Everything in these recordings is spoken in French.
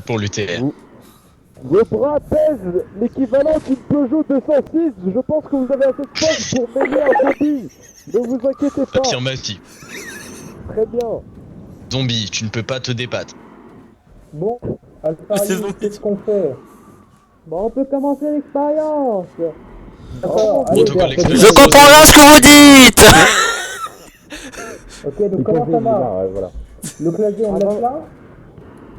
pour l'UTR. Le bras pèse l'équivalent d'une Peugeot 206. Je pense que vous avez assez de force pour mener un zombie. Ne vous inquiétez pas. Affirmatif. Très bien. Zombie, tu ne peux pas te débattre. Bon, Alpharine, qu'est-ce qu'on fait? Bon, on peut commencer l'expérience. D'accord, Protocole allez, Je comprends rien ce que vous dites. Ok, donc comment ça marche? Voilà. Le clavier, on le laisse là?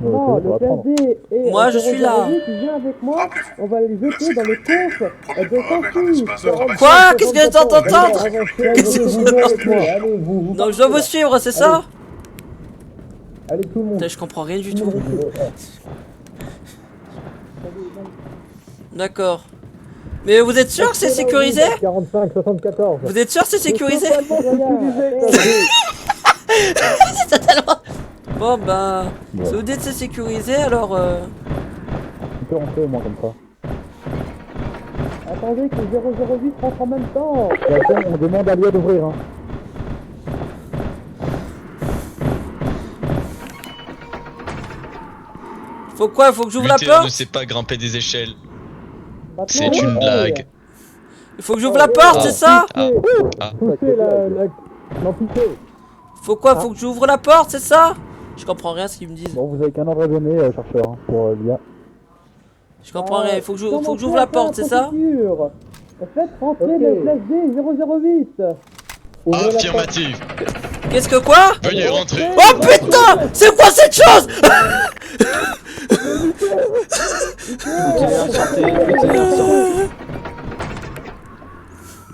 Non, le clavier est... Moi, je suis là. Tu viens avec moi, on va les jeter dans les courses de 106. Quoi? Qu'est-ce que j'entends entendre? Allez, vous Donc je dois vous suivre, c'est ça? Allez, tout le monde. Putain, je comprends rien du tout. D'accord. Mais vous êtes sûr que c'est sécurisé? 45, 74. Vous êtes sûr que c'est sécurisé? C'est totalement... Bon bah... Si vous dites que c'est sécurisé, alors... Tu peux rentrer au moins comme ça. Attendez que 008 rentre en même temps. On demande à Lia d'ouvrir. Hein. Faut quoi? Faut que j'ouvre la L'UTR ne porte? sait pas grimper des échelles. Maintenant, C'est une blague. Il faut que j'ouvre la porte, c'est ça? Poussez l'entité. Faut quoi? Faut que j'ouvre la porte, c'est ça? Je comprends rien à ce qu'ils me disent. Bon, vous avez qu'un ordre à donner, chercheur, hein, pour Lia. Je comprends rien. Faut que j'ouvre la porte, c'est ça? Faites rentrer le clavier 008. Affirmatif. Qu'est-ce que quoi? Veuillez rentrer. Oh putain! C'est quoi cette chose?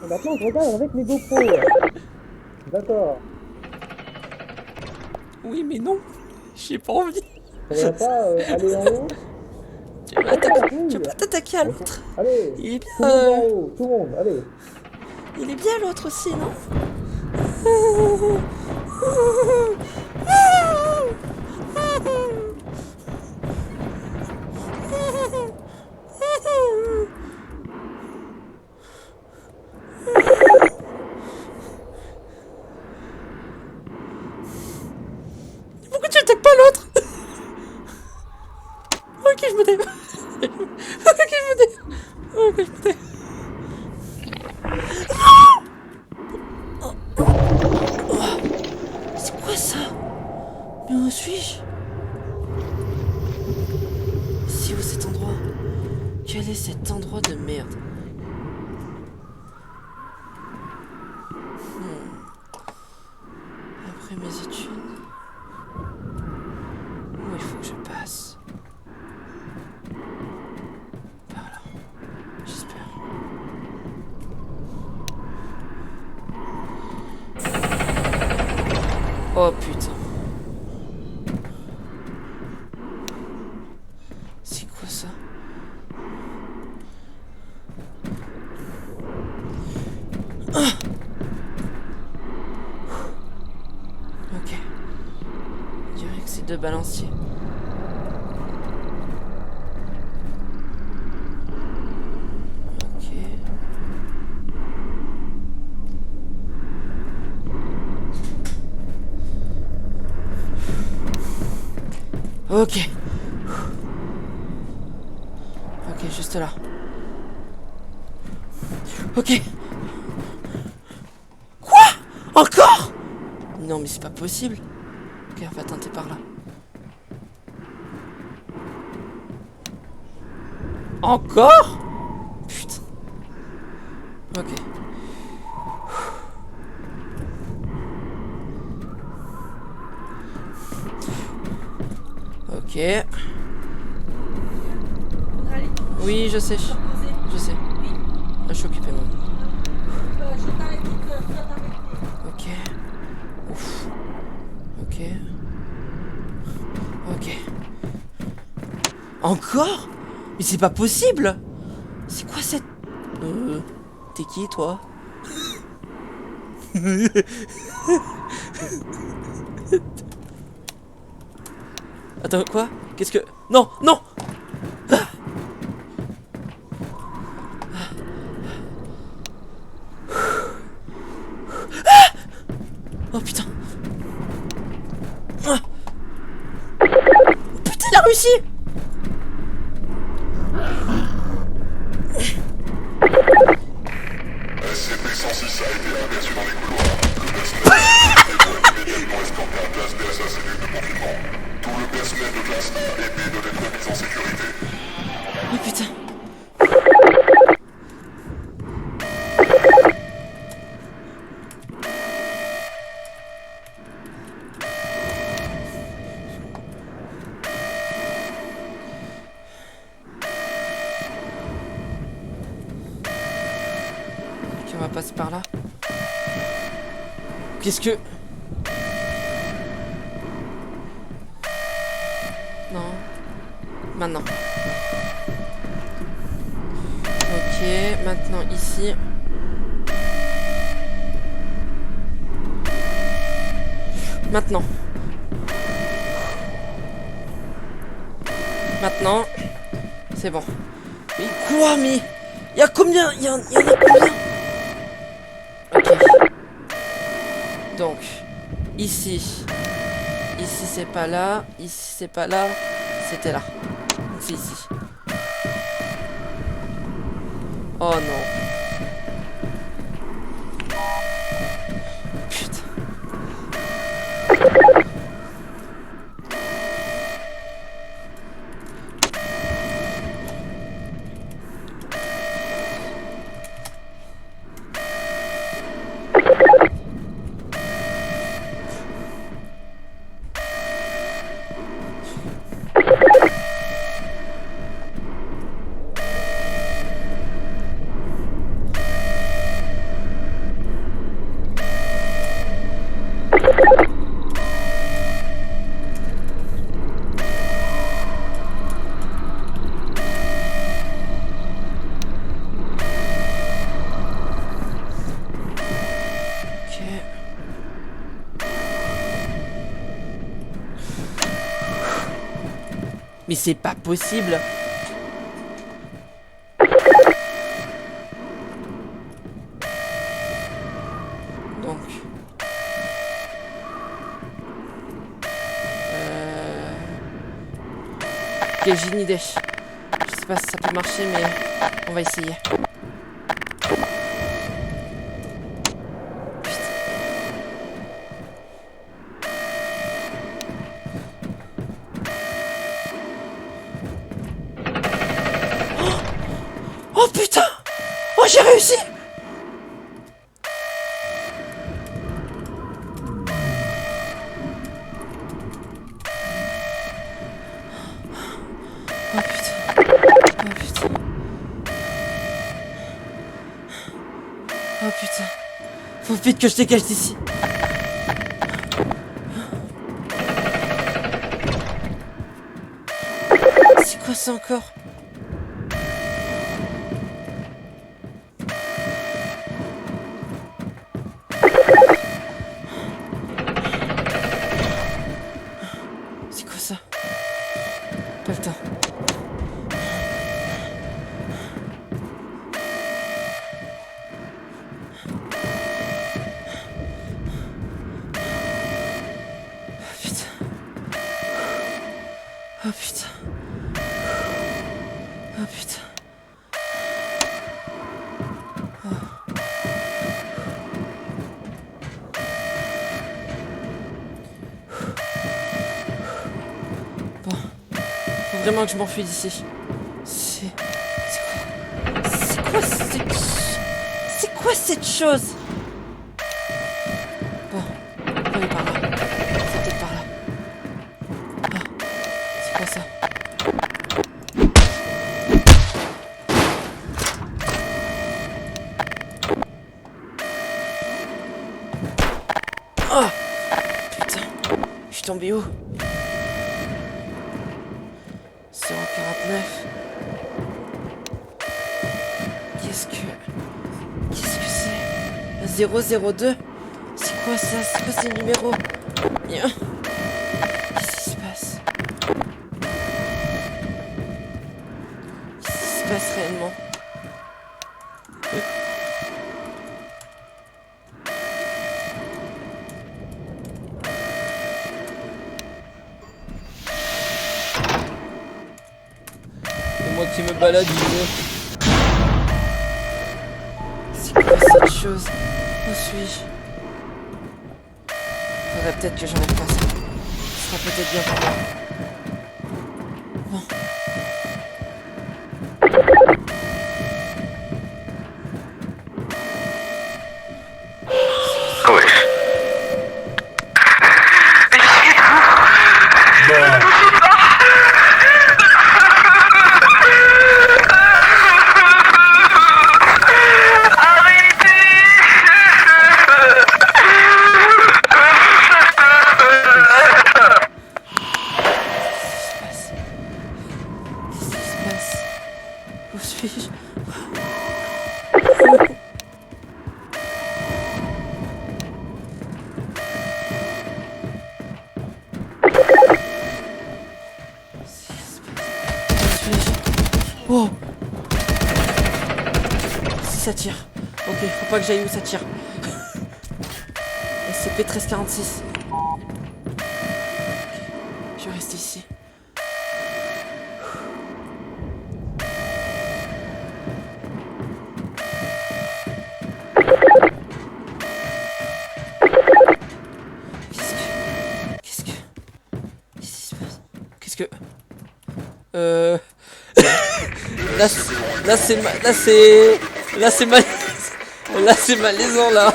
Maintenant, je regarde avec mes GoPro. D'accord. Oui, mais non. J'ai pas envie. Ça va pas aller en haut? Tu vas pas t'attaquer à l'autre. Allez, Il est tout le monde en bien. haut, tout le monde, allez. Il est bien l'autre aussi, non? Pourquoi tu attaques pas l'autre? Ok, je me dé... Ok, je me dé... Ok, je me dé... C'est quoi ça? Mais où suis-je? C'est où cet endroit? Quel est cet endroit de merde? Après mes études... Où il faut que je passe? Par là. J'espère. Oh putain. C'est quoi ça? Ok. Je dirais que c'est deux balanciers. Ok. Ok. Ok, juste là. Ok. Quoi? Encore? Non mais c'est pas possible. Ok, on va tenter par là. Encore? Putain. Ok. Ok. Oui, je sais. Je sais. Ah, je suis occupé, moi. Ok. Ouf. Ok. Ok. Encore? Mais c'est pas possible! C'est quoi cette... T'es qui, toi? Attends, quoi? Qu'est-ce que... Non! Non! Oh putain! Oh putain, il a réussi! SCP-106 a été aperçu dans les couloirs. Le personnel doit immédiatement escorter à Classe D à sa cellule de confinement. Tout le personnel de Classe A et B doit être mis en sécurité. Oh putain. Ok, on va passer par là. Qu'est-ce que... Non. Maintenant. Ok, maintenant ici. Maintenant. Maintenant. C'est bon. Mais quoi, mais... Il y a combien? Il y en a combien? Ok. Donc, ici. Ici, c'est pas là. Ici, c'est pas là. C'était là. C'est ici. Oh non. Putain. Mais c'est pas possible. Donc. Ok, j'ai une idée. Je sais pas si ça peut marcher, mais on va essayer. Oh putain! Oh, j'ai réussi! Oh putain! Oh putain! Oh putain! Faut vite que je dégage d'ici! C'est quoi ça encore? C'est quoi ça? Pas le temps. Oh putain. Oh putain. Oh putain. Bon. Faut vraiment que je m'enfuis d'ici. C'est quoi cette chose? Bon. On est par là. C'est peut-être par là. Ah. C'est quoi ça? Oh putain, je suis tombé où? 049. Qu'est-ce que c'est? 002? C'est quoi ça? C'est quoi ces numéros? Qu'est-ce qui se passe? Qu'est-ce qui se passe réellement? pendant qu'il me balade, c'est quoi cette chose? Où suis-je? Faudrait peut-être que j'enlève pas ça. Ce sera peut-être bien pour moi. Bon. Où suis-je? Oh! Si ça tire. Ok, faut pas que j'aille où ça tire. SCP-1346. Je vais rester ici. Là c'est malaisant là.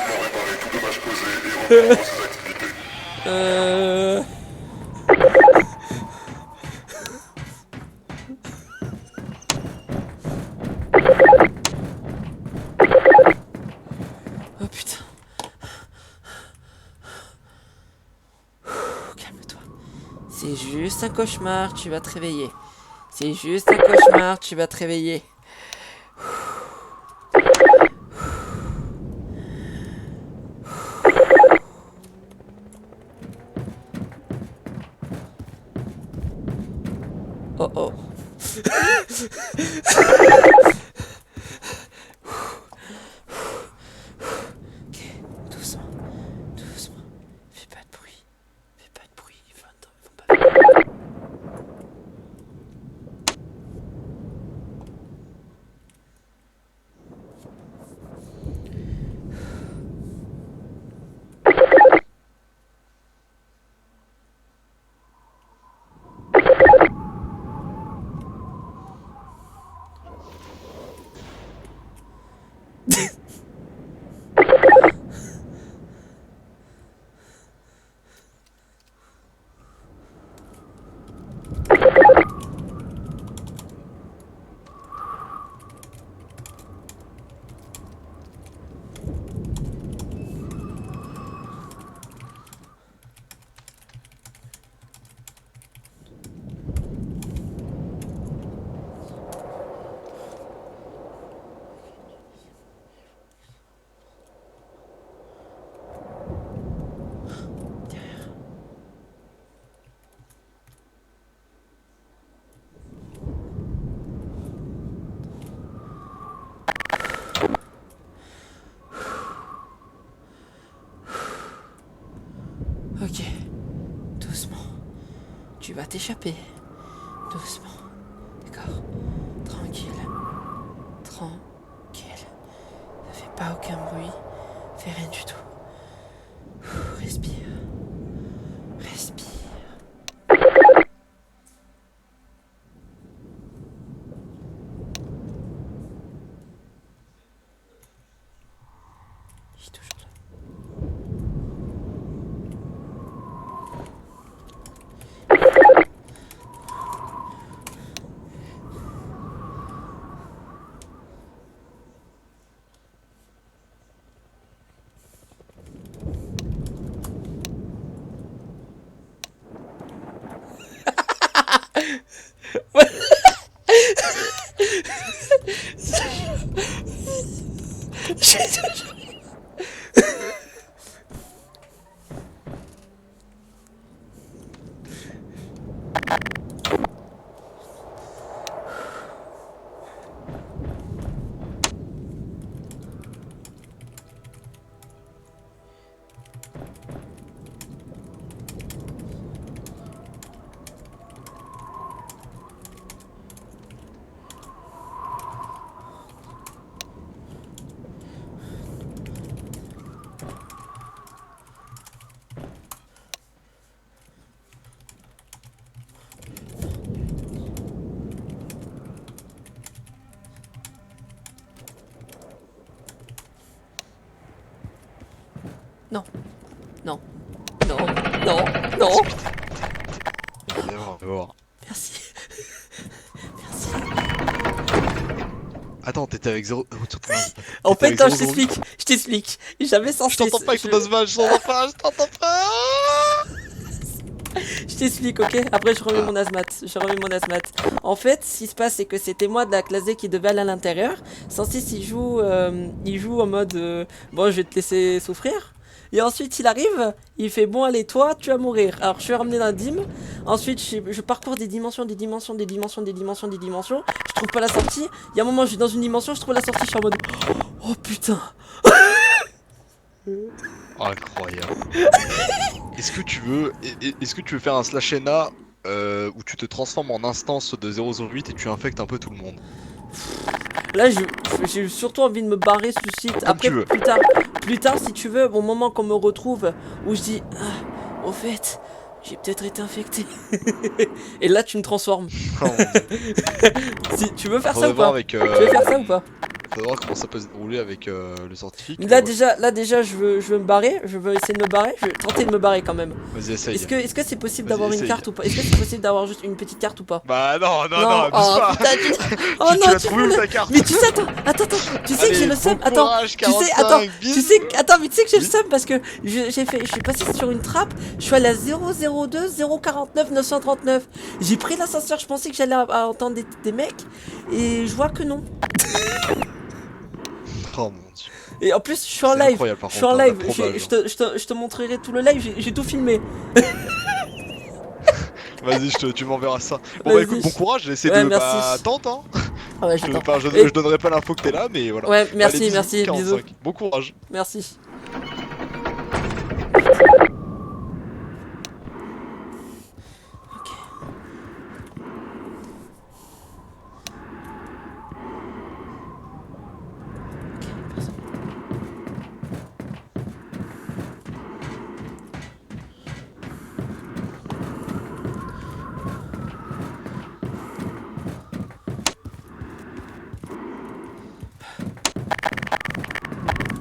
Oh putain. Calme-toi. C'est juste un cauchemar, tu vas te réveiller. C'est juste un cauchemar, tu vas te réveiller. Oh oh. Ok, doucement, doucement. Fais pas de bruit. Fais pas de bruit, ils vont pas. Ok, doucement. Tu vas t'échapper. Doucement. D'accord. Tranquille. Tranquille. Ne fais pas aucun bruit. Fais rien du tout. Respire. Respire. Il est toujours là. Non. Non. Non. Non. Non. On va voir, on va voir. Merci. Merci. Attends, t'étais avec 0. En fait, avec non, je zéro t'explique. J'avais censé. Je t'entends pas avec ton asthme, je t'entends pas. Je t'explique, ok? Après, je remets mon asthmate. En fait, ce qui se passe, c'est que c'était moi de la classe D qui devait aller à l'intérieur. Censé, il joue en mode bon, je vais te laisser souffrir. Et ensuite, il arrive, il fait bon, allez, toi, tu vas mourir. Alors, je suis ramené dans la dim. Ensuite, je parcours des dimensions. Je trouve pas la sortie. Il y a un moment, je suis dans une dimension, je trouve la sortie, je suis en mode oh putain. Incroyable. Est-ce que tu veux faire un slashena où tu te transformes en instance de 008 et tu infectes un peu tout le monde? Là, j'ai surtout envie de me barrer ce site. Comme Après, tu veux. plus tard, si tu veux, au moment qu'on me retrouve, où je dis, ah, au fait, j'ai peut-être été infecté. Et là, tu me transformes. Oh, mon Dieu. Si, tu veux faire ça Faudrait ou voir pas? avec, Tu veux faire ça ou pas? faudrait voir comment ça peut se dérouler avec le scientifique. Là, Ouais. déjà, je veux me barrer. Je veux essayer de me barrer. Je vais tenter de me barrer quand même. Vas-y, essaye. Est-ce que c'est possible Vas-y, d'avoir une essaye. carte ou pas? Est-ce que c'est possible d'avoir juste une petite carte ou pas? Bah non, abuse oh pas. putain, oh Tu non, l'as tu trouvé où voulais- ta carte? Mais tu sais, attends, tu sais que j'ai le seum. Bon Attends, courage, tu sais, 45, attends, bisous. mais tu sais que j'ai le Oui. seum parce que je suis passé sur une trappe. Je suis allé à 002 049 939. J'ai pris l'ascenseur. Je pensais que j'allais entendre des mecs et je vois que non. Oh mon Dieu. Et en plus, je suis en C'est live. incroyable, par Je suis en contre, live. hein, la probable. Je te montrerai tout le live. J'ai tout filmé. Vas-y, tu m'enverras ça. Bon bah Vas-y. écoute, bon courage, j'essaie Ouais, de merci. tente hein. Ah ouais, Je, j'attends. enfin, Et- je donnerai pas l'info que t'es là, mais voilà. Ouais, merci, Allez, bisous, merci, 45. bisous. Bon courage. Merci.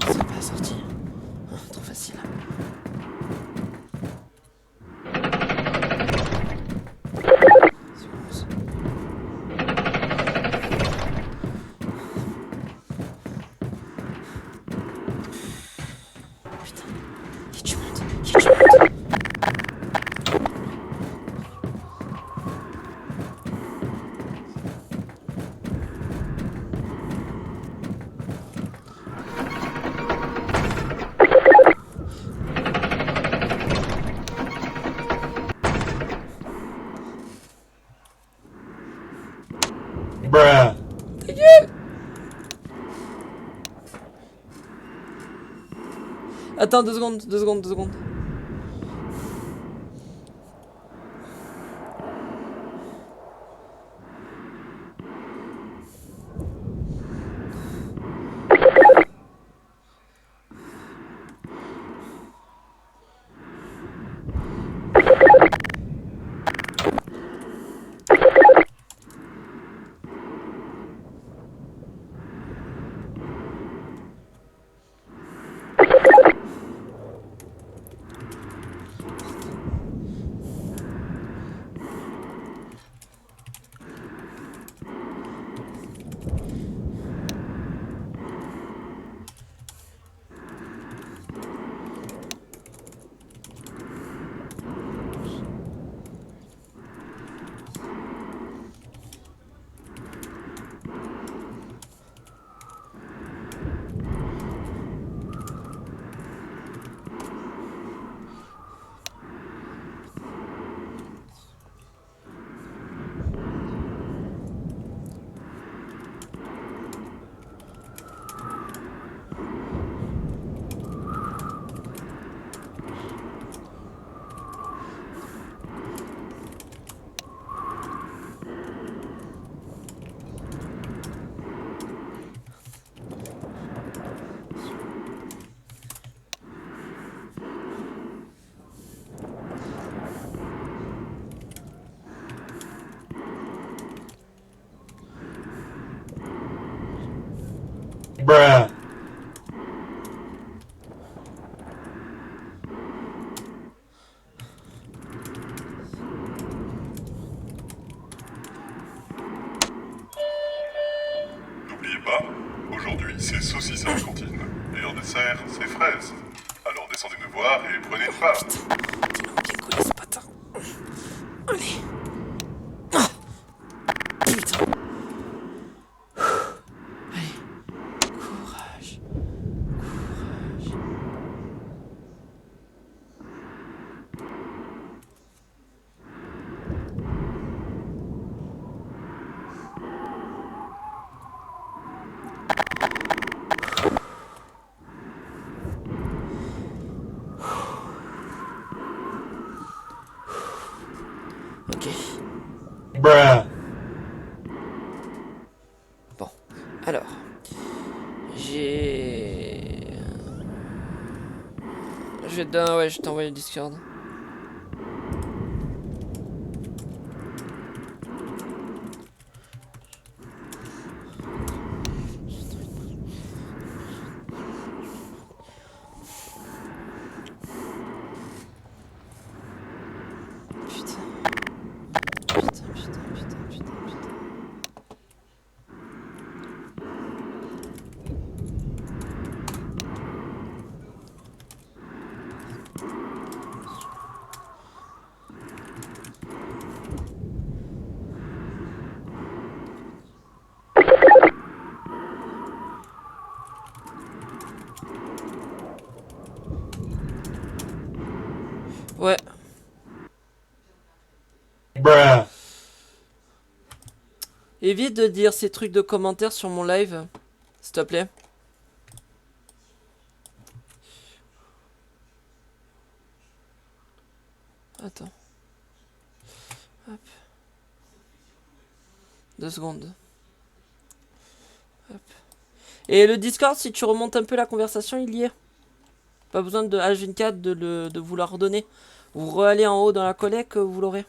C'est pas sorti. Oh, trop facile. Putain, il y a du monde. Attends, 2 secondes. n'oubliez pas, aujourd'hui c'est saucisse à la cantine. Et en dessert, c'est fraises. Alors descendez me voir et prenez une part. Il a bien collé ce patin. Allez. Ah. Putain. Allez. Courage. Courage. Ok. Bon, alors, je t'ai envoyé le Discord. Putain. Ouais. Évite de dire ces trucs de commentaires sur mon live, s'il te plaît. Attends. Hop. 2 secondes. Hop. Et le Discord, si tu remontes un peu la conversation, il y est. Pas besoin de H24 de vous la redonner. Vous re-allez en haut dans la collecte, vous l'aurez.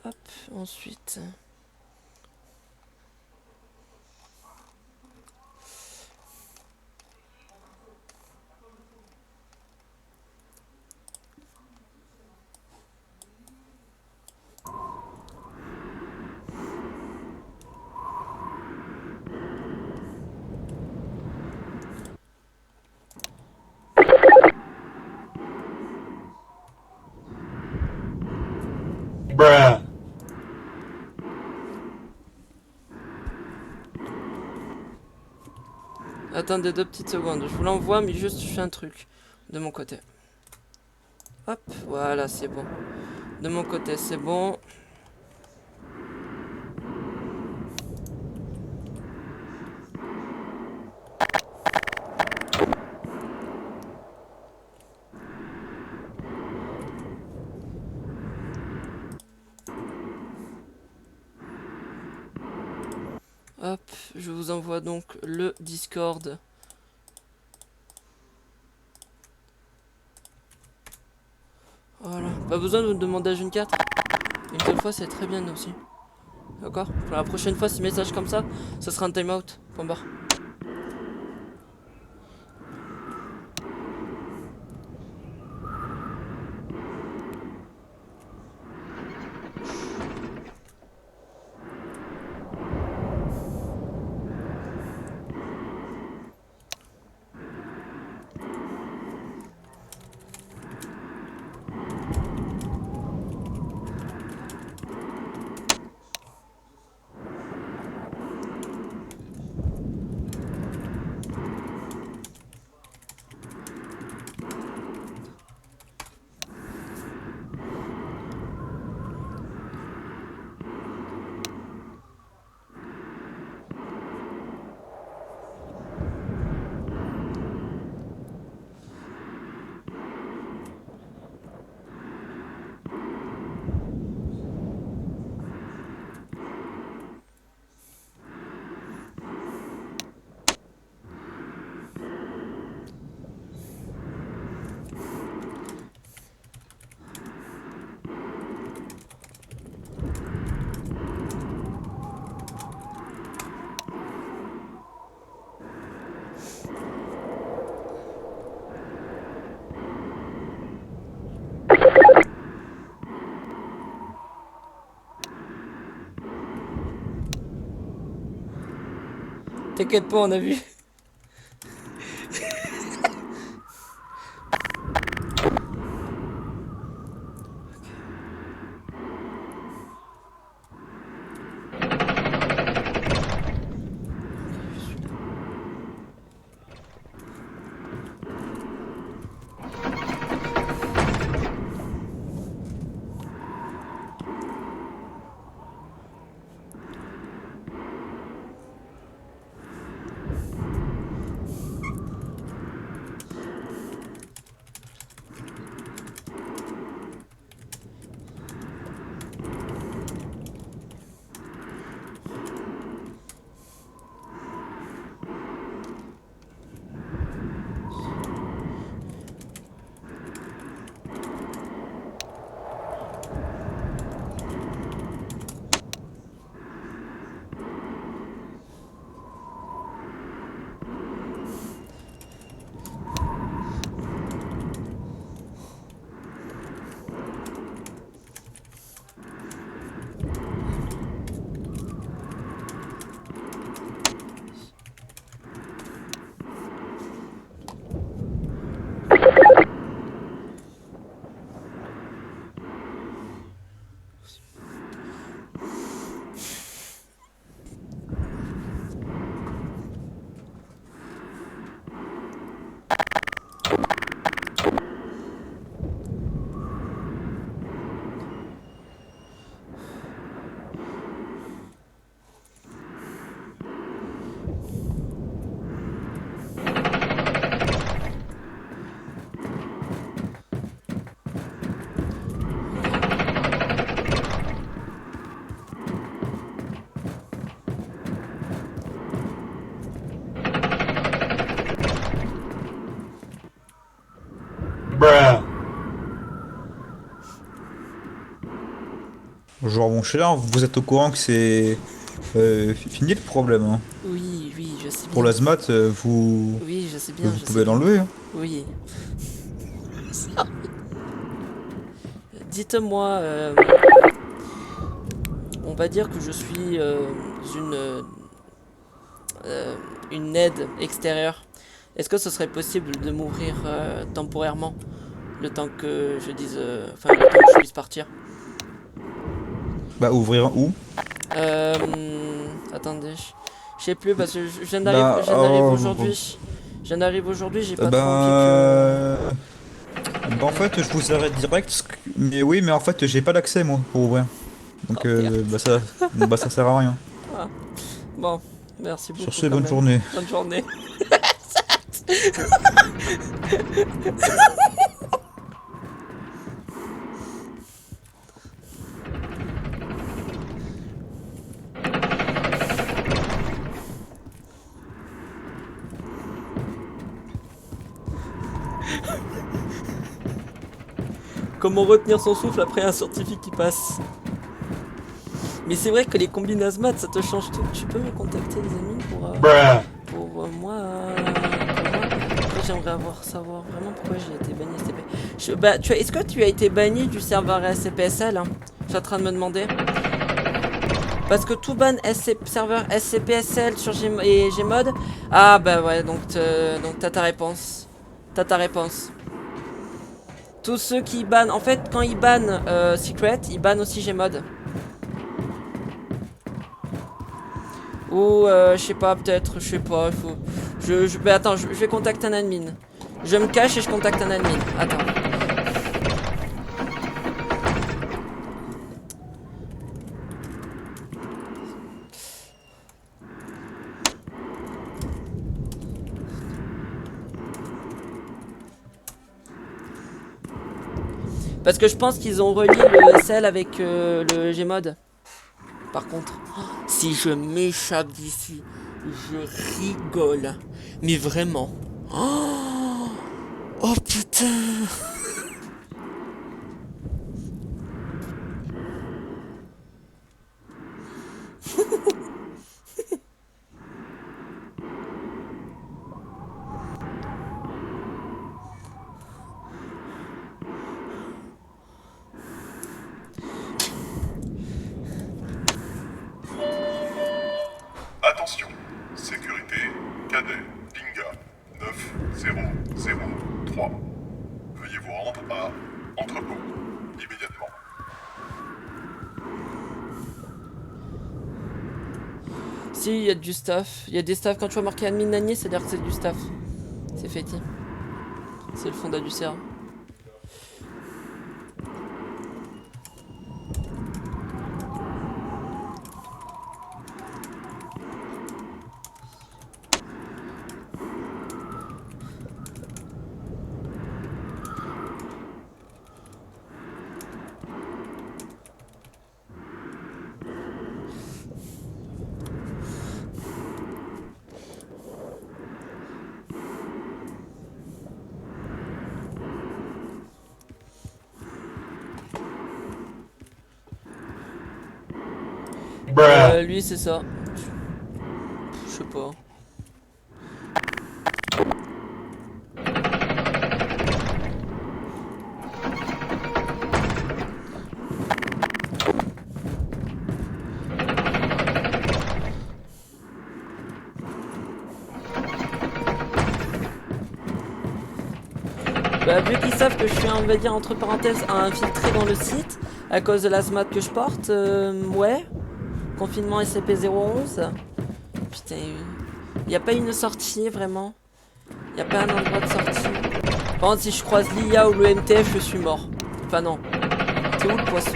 Hop, ensuite. Attendez 2 petites secondes, je vous l'envoie mais juste je fais un truc de mon côté. Hop, voilà c'est bon. De mon côté c'est bon. Hop, je vous envoie donc le Discord. Voilà, pas besoin de me demander à une carte. Une seule fois c'est très bien aussi. D'accord? Pour la prochaine fois, ces messages comme ça, ça sera un timeout. Point barre. T'inquiète pas, on a vu. Genre mon cher, vous êtes au courant que c'est fini le problème. Hein. Oui, oui, je sais bien. Pour l'azmat, vous, Oui, je sais bien, vous je pouvez sais bien. l'enlever. Hein. Oui. Dites-moi, on va dire que je suis une aide extérieure. Est-ce que ce serait possible de m'ouvrir temporairement le temps que je dise, enfin le temps que je puisse partir? Bah ouvrir où? Attendez, je sais plus parce que je viens Bah, d'arriver oh, aujourd'hui. Je viens d'arriver aujourd'hui, j'ai pas trop bah, envie bah en fait je vous arrête direct, mais oui mais en fait j'ai pas d'accès moi pour ouvrir. Donc Oh, merde. bah ça sert à rien. que... Bon, merci beaucoup. Sur ce, quand bonne même. journée. Bonne journée. Comment retenir son souffle après un scientifique qui passe? Mais c'est vrai que les combines hazmat, ça te change tout. Tu peux me contacter, les amis, pour moi. Après, j'aimerais savoir vraiment pourquoi j'ai été banni SCP. Bah, est-ce que tu as été banni du serveur SCPSL hein? Je suis en train de me demander. Parce que tout ban serveur SCPSL sur Gmod. Ah bah ouais, donc t'as ta réponse. T'as ta réponse. Tous ceux qui bannent, en fait, quand ils bannent Secret, ils bannent aussi Gmod. Ou je sais pas, peut-être, je sais pas, il faut. Mais attends, je vais contacter un admin. Je me cache et je contacte un admin. Attends. Parce que je pense qu'ils ont relié le SL avec le Gmod. Par contre, si je m'échappe d'ici, je rigole. Mais vraiment. Oh putain. Attention, sécurité cadet, Binga, 9003. Veuillez vous rendre à entrepôt, immédiatement. Si, il y a du staff. Il y a des staffs. Quand tu vois marqué admin Nanier, c'est-à-dire que c'est du staff. C'est Fetty. C'est le fondat du CERN. Lui, c'est ça. Je sais pas. Bah, vu qu'ils savent que je suis, on va dire, entre parenthèses, infiltré dans le site, à cause de l'asthmate que je porte, ouais. Confinement SCP-011. Putain, y a pas une sortie, vraiment. Y a pas un endroit de sortie. Par contre, si je croise l'IA ou le MTF, je suis mort. Enfin, non. C'est où le poisson ?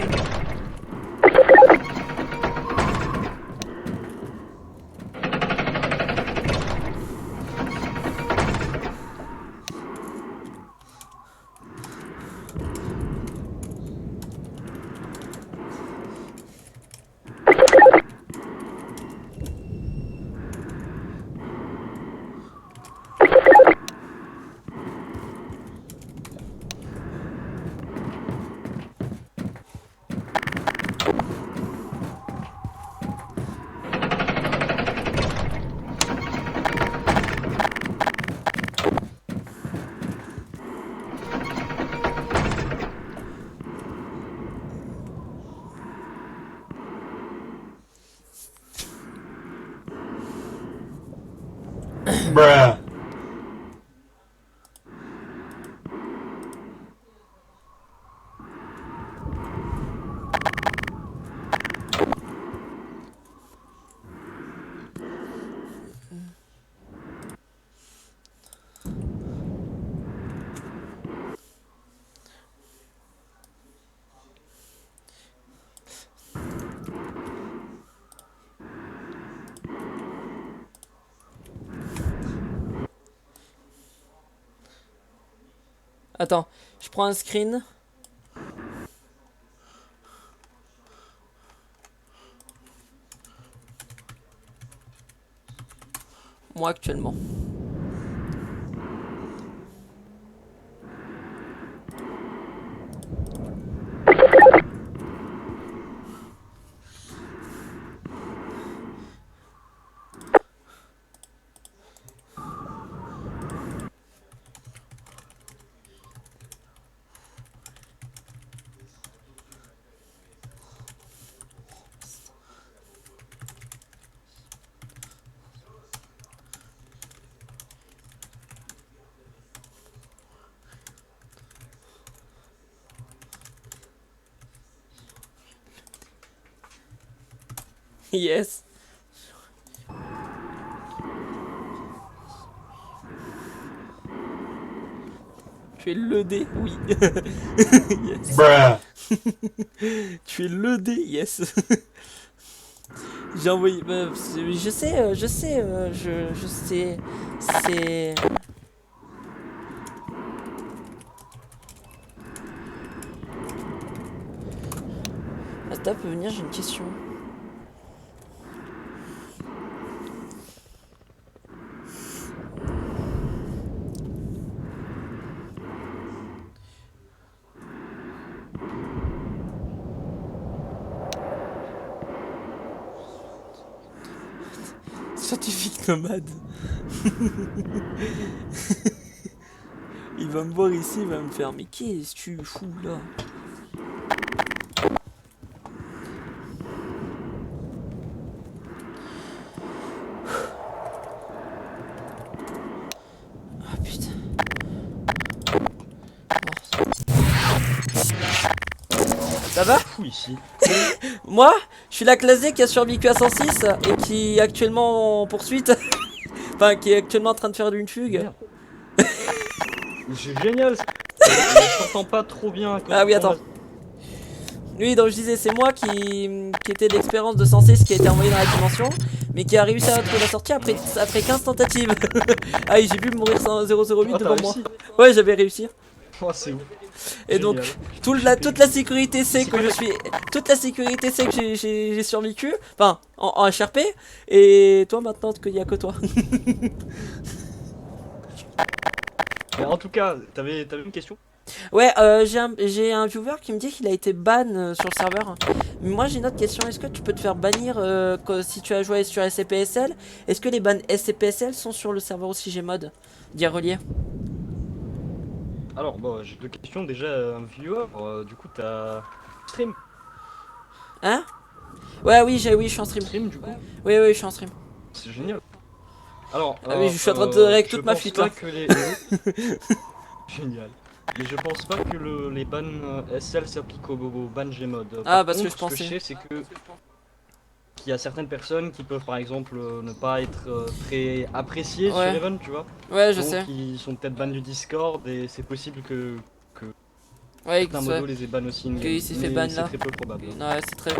Attends, je prends un screen. Moi actuellement. Yes. Tu es le dé, oui. Yes. Tu es le dé, yes. J'ai envoyé. Je sais, je sais. C'est. Asta peut venir, j'ai une question. Scientifique nomade. Il va me voir ici, il va me faire mais qu'est-ce que tu fous là? Ça va? Fou ici. Moi, je suis la classe D qui a survécu à 106 et qui est actuellement en poursuite. Enfin, qui est actuellement en train de faire une fugue. Merde. C'est génial. Je t'entends pas trop bien. Ah oui, attends. Oui, donc je disais, c'est moi qui était de l'expérience de 106 qui a été envoyé dans la dimension, mais qui a réussi à trouver la sortie après 15 tentatives. Ah, j'ai vu mourir 008 Ah, devant t'as moi. réussi. Ouais, j'avais réussi. Oh, c'est ouf. Et donc, Génial. toute la sécurité sait que je suis. Toute la sécurité sait que j'ai survécu. Enfin, en HRP. Et toi, maintenant, qu'il y a que toi. Mais en tout cas, t'avais une question? Ouais, j'ai un viewer qui me dit qu'il a été ban sur le serveur. Mais moi, j'ai une autre question. Est-ce que tu peux te faire bannir si tu as joué sur SCPSL? Est-ce que les bans SCPSL sont sur le serveur aussi Gmod? Dire relié. Alors, bon, j'ai deux questions. Déjà, un viewer, du coup, t'as stream. Hein? Ouais, oui, je suis en stream. Stream, du coup. Oui, je suis en stream. C'est génial. Alors, Ah oui, je suis en train de règle toute ma fuite là. Que les... Génial. Et je pense pas que les bans SL s'appliquent au ban Gmod. Ah, Par parce que contre, je pensais. Ce que je sais, c'est que qu'il y a certaines personnes qui peuvent par exemple ne pas être très appréciées Ouais. sur Even, tu vois. Ouais, je Donc, sais. ils sont peut-être bans du Discord et c'est possible que Ouais, certains modos les aient ban aussi. qu'il s'est fait ban là. C'est très peu probable. Ouais, c'est très.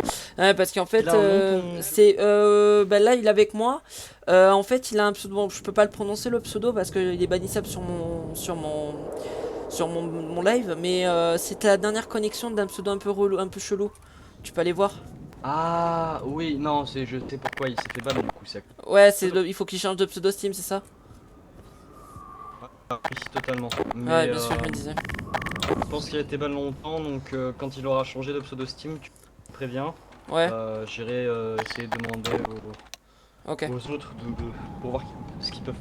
Ouais, parce qu'en fait, Il a un nom, ton- c'est. Bah là, il est avec moi. En fait, il a un pseudo. Bon, je peux pas le prononcer le pseudo parce qu'il est bannissable sur mon live. Mais c'était la dernière connexion d'un pseudo un peu relou, un peu chelou. Tu peux aller voir. Ah oui, non, je sais pourquoi il s'est fait ban du coup. Ouais, il faut qu'il change de pseudo Steam, c'est ça? Oui, totalement. Mais, Ouais, bien sûr, je me disais. je pense qu'il a été ban longtemps, donc quand il aura changé de pseudo Steam, tu me préviens. Ouais, J'irai essayer de demander ok. aux autres pour voir ce qu'ils peuvent.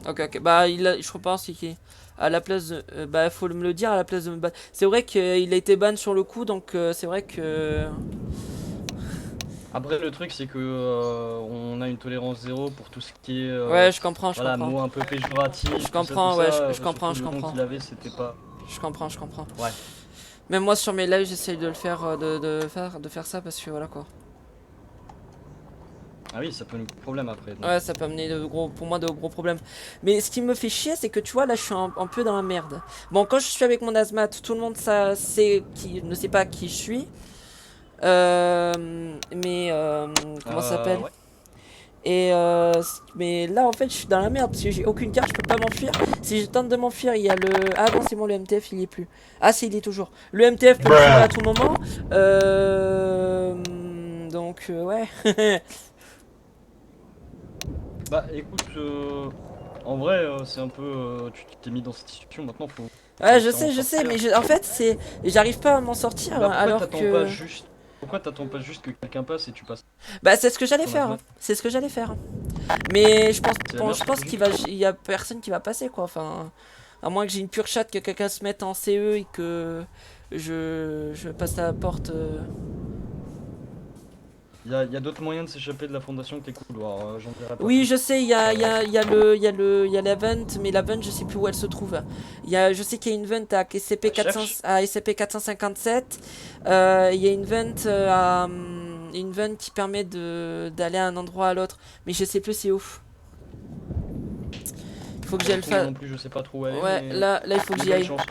Ok. Bah, je repense qu'il à la place de. Bah, faut me le dire à la place de me ban. C'est vrai qu'il a été ban sur le coup, donc c'est vrai que. Après, le truc, c'est que on a une tolérance zéro pour tout ce qui est. Ouais, je comprends, je voilà, comprends. mots un peu péjoratifs. Je comprends, ouais, je comprends. qu'il avait, c'était pas. Je comprends. Ouais. Même moi sur mes lives, j'essaye de le faire, de faire ça parce que voilà quoi. Ah oui, ça peut nous poser problème après. Donc. Ouais, ça peut amener pour moi de gros problèmes. Mais ce qui me fait chier, c'est que tu vois, là, je suis un peu dans la merde. Bon, quand je suis avec mon Azmat, tout le monde ne sait pas qui je suis. Comment ça s'appelle? Ouais. Et mais là en fait je suis dans la merde parce que j'ai aucune carte, je peux pas m'enfuir. Si je tente de m'enfuir, il y a le. Ah non, c'est bon, le MTF il y est plus. Ah si, il est toujours. Le MTF peut me tuer à tout moment. Donc ouais. Bah écoute, en vrai, c'est un peu. Tu t'es mis dans cette situation maintenant, faut. Ouais, je faut en sais, sortir. mais en fait j'arrive pas à m'en sortir Bah, alors que. Pourquoi t'attends pas juste que quelqu'un passe et tu passes? Bah c'est ce que j'allais Ton faire. Azmat. C'est ce que j'allais faire. Mais je pense, C'est la meilleure je pense il y a personne qui va passer quoi. Enfin, à moins que j'ai une pure chatte, que quelqu'un se mette en CE et que je passe la porte. Il y a d'autres moyens de s'échapper de la fondation que les couloirs, j'en dirai pas. Oui, je sais, il y a l'event, mais l'event, je sais plus où elle se trouve. Je sais qu'il y a une vent à SCP 457. Il y a une vent qui permet d'aller à un endroit à l'autre, mais je sais plus c'est où. Il faut que j'aille le faire. Non plus, je sais pas trop où elle est, Ouais, mais là, il faut que j'y bonne aille. chance.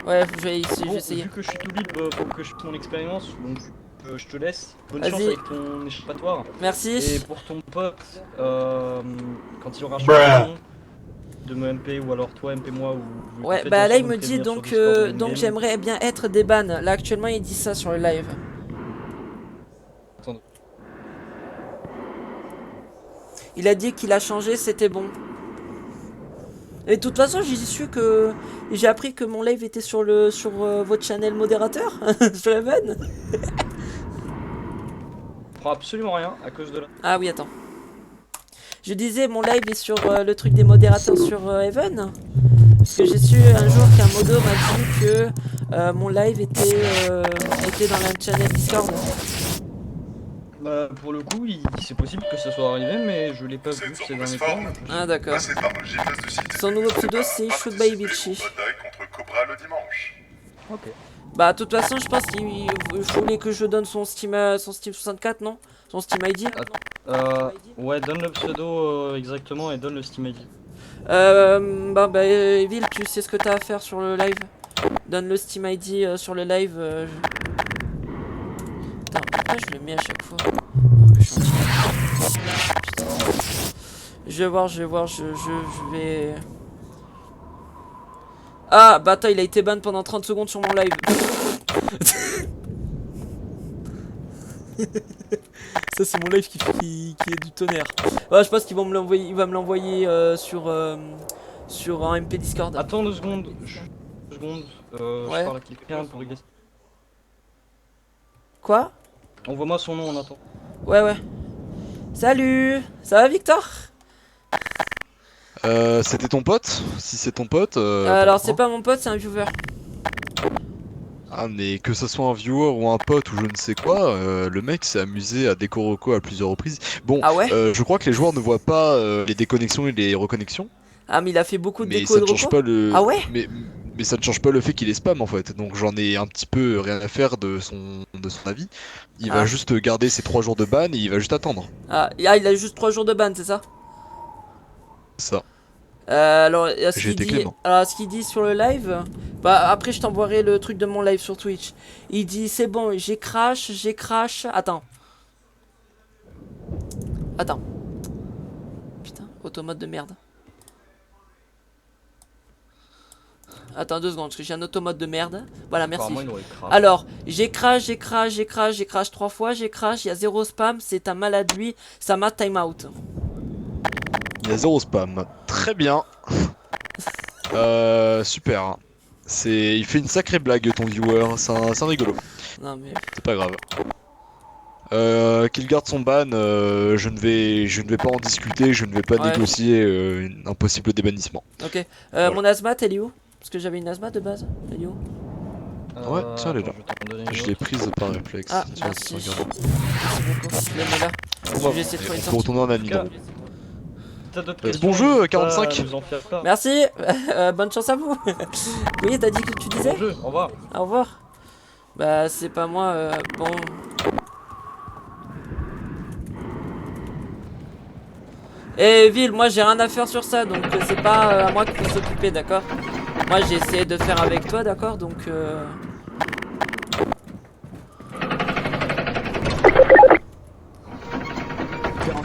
Ouais, faut que j'aille ici, je Bon, vais essayer. vu que je suis tout libre, faut que je fasse mon expérience, donc je te laisse. Bonne chance Vas-y. avec ton échappatoire. Et Merci. pour ton pote, quand il aura changé de nom, de me MP ou alors toi MP moi ou vous Ouais, faites bah là il ensemble me me dit prévenir sur Discord en donc game. j'aimerais bien être des bans. Là actuellement il dit ça sur le live. Attends. Il a dit qu'il a changé, c'était bon. Et de toute façon j'ai appris que mon live était sur votre channel modérateur sur la vanne. Je prends absolument rien à cause de la. Ah oui, attends. Je disais mon live est sur le truc des modérateurs sur Even. Parce que j'ai su un jour qu'un modo m'a dit que mon live était dans la channel Discord. Bah pour le coup, c'est possible que ça soit arrivé, mais je l'ai pas vu ces derniers temps. Ah d'accord. Passez par le gymnase de Cité. Son nouveau pseudo c'est Shoot by Bitchy. Bataille contre Cobra le dimanche. Ok. Bah, de toute façon, je pense qu'il voulait que je donne son Steam 64, non? Son Steam ID. Ouais, donne le pseudo exactement et donne le Steam ID. Evil, tu sais ce que t'as à faire sur le live. Donne le Steam ID sur le live. Putain, pourquoi je le mets à chaque fois? Alors que je suis en team. Putain. Je vais voir, je vais... Ah, bah attends, il a été ban pendant 30 secondes sur mon live. Ça c'est mon live qui est du tonnerre. Ouais, je pense qu'il va me l'envoyer, sur un MP Discord. Attends 2 secondes. Ouais. Je parle à quelqu'un pour régler. Quoi? Envoie-moi son nom en attendant. Ouais. Salut. Ça va Victor? C'était ton pote? Si c'est ton pote. Alors c'est pas mon pote, c'est un viewer. Ah, mais que ce soit un viewer ou un pote ou je ne sais quoi, le mec s'est amusé à décoroco à plusieurs reprises. Bon, Ah ouais? je crois que les joueurs ne voient pas les déconnexions et les reconnexions. Ah mais il a fait beaucoup de Mais déco ça de ne change reco. pas le. Ah ouais? Mais ça ne change pas le fait qu'il est spam en fait. Donc j'en ai un petit peu rien à faire de son avis. Il va juste garder ses 3 jours de ban et il va juste attendre. Ah, il a juste 3 jours de ban, c'est ça? Ça. Alors, J'ai été clément. ce qu'il dit sur le live, bah après je t'envoierai le truc de mon live sur Twitch. Il dit c'est bon, j'ai crash. Attends. Putain, automate de merde. Attends 2 secondes, parce que j'ai un automate de merde. Voilà, merci. Alors, j'ai crash 3 fois, il y a 0 spam, c'est un malade lui, ça m'a timeout. Il y a 0 spam. Très bien. Super. Il fait une sacrée blague ton viewer, c'est un rigolo. Non mais... C'est pas grave. Qu'il garde son ban, je ne vais pas en discuter, je ne vais pas négocier un possible débannissement. Ok. Mon asmat, elle est où? Parce que j'avais une asmat de base. Elle est où? Ouais, tiens, elle est là. Je l'ai prise par réflexe. Ah, Tiens, merci. regarde. Merci beaucoup. Je la mets là. Je vais essayer de trouver une Faut sortie. retourner en admin. Bon jeu, 45. Merci. Bonne chance à vous. Oui, t'as dit que tu disais? Bon jeu, au revoir. Au revoir. Bah, c'est pas moi. Bon. Eh Ville, moi j'ai rien à faire sur ça, donc c'est pas à moi qu'il faut s'occuper, d'accord? Moi j'ai essayé de faire avec toi, d'accord? Donc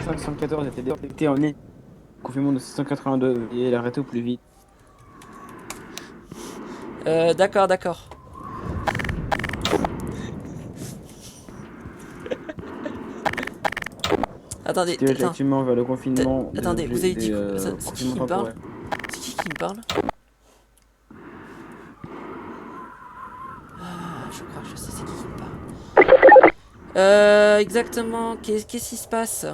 45-114 était détecté en ligne. Confinement de 682, et l'arrêter au plus vite. d'accord. Attendez, Actuellement vers le confinement. Attendez, vous avez dit c'est qui me parle? C'est qui me parle? Je crois que je sais c'est qui me parle. Exactement, qu'est-ce qui se passe?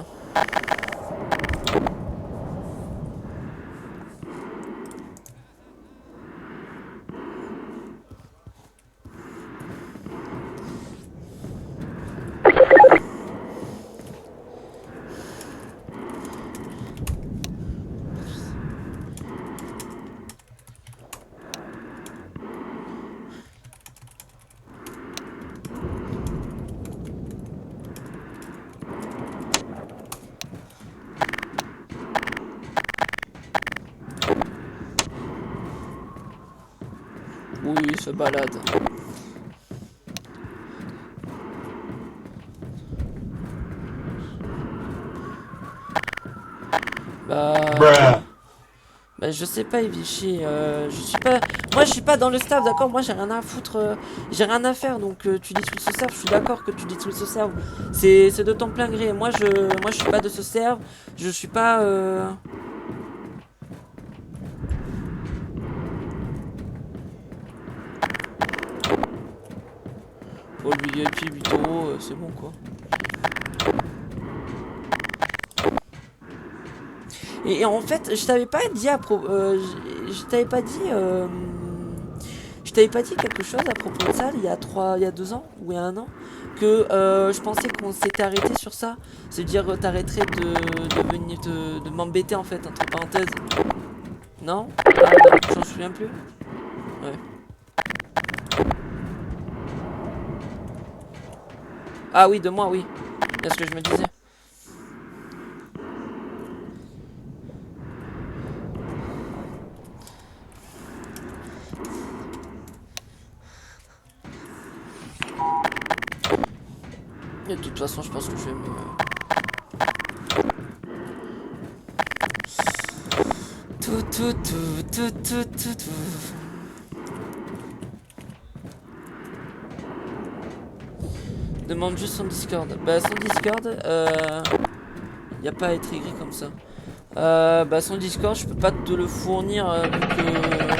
Oui, il se balade. Bah je sais pas Evichy, je suis pas... Moi je suis pas dans le staff, d'accord? Moi j'ai rien à foutre, j'ai rien à faire, donc tu détruis ce serve, je suis d'accord que tu détruis ce serve. C'est de ton plein gré, moi je suis pas de ce serve, je suis pas... Oh lui et puis 8 euros, c'est bon quoi. Et en fait, je t'avais pas dit je t'avais pas dit quelque chose à propos de ça il y a 2 ans ou il y a 1 an que je pensais qu'on s'était arrêté sur ça, c'est-à-dire t'arrêterais de m'embêter en fait entre parenthèses. Non? Ah non, j'en souviens plus. Ouais. Ah oui, de moi, oui. C'est ce que je me disais. Et de toute façon, je pense que je vais me... Tout. Demande juste son Discord. Bah son Discord, y a pas à être écrit comme ça. Bah son Discord, je peux pas te le fournir vu que...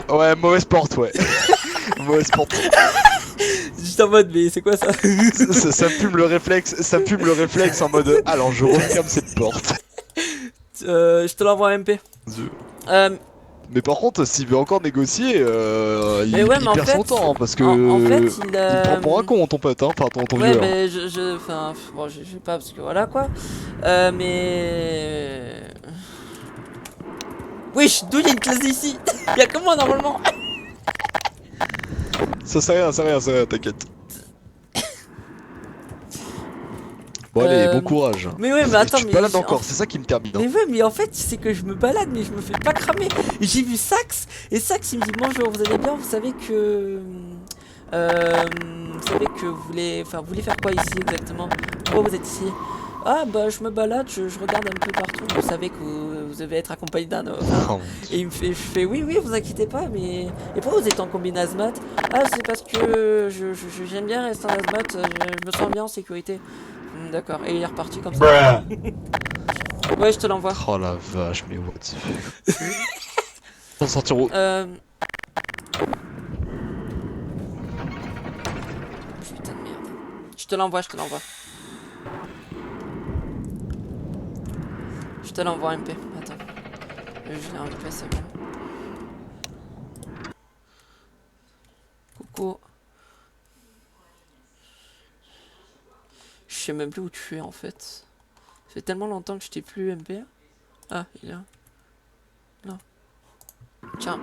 Ouais, mauvaise porte, ouais. Mauvaise porte. Juste en mode, mais c'est quoi ça? Ça fume le réflexe en mode alors je referme cette porte. Je te l'envoie en MP. Mais par contre, s'il veut encore négocier, il perd son temps hein, parce que en fait, il prend pour un con ton pote, hein, enfin ton ouais, vieux. mais enfin, bon, je sais pas parce que voilà quoi. Mais wesh, d'où il y a une classe ici? Il y a que moi normalement. Ça c'est rien, t'inquiète. Bon allez, bon courage. Mais ouais, mais attends, tu te balades encore, c'est ça qui me termine. Mais ouais, mais en fait, c'est que je me balade, mais je me fais pas cramer. J'ai vu Sax, et Sax il me dit bonjour, vous allez bien, vous savez que... vous voulez faire quoi ici exactement? Pourquoi vous êtes ici? Ah bah je me balade, je regarde un peu partout, vous savez que vous devez être accompagné d'un... Et il me fait, je fais oui, vous inquiétez pas, mais... Et pourquoi vous êtes en combi hazmat? Ah c'est parce que j'aime bien rester en hazmat, je me sens bien en sécurité. D'accord, et il est reparti comme ça. Ouais, je te l'envoie. Oh la vache, mais what the fuck. Pour sortir où? Putain de merde. Je te l'envoie. Je te l'envoie MP. Attends. Je l'ai en MP, c'est bon. Coucou. Je sais même plus où tu es en fait. Ça fait tellement longtemps que je t'ai plus MP. Ah, il est là. Non. Tiens.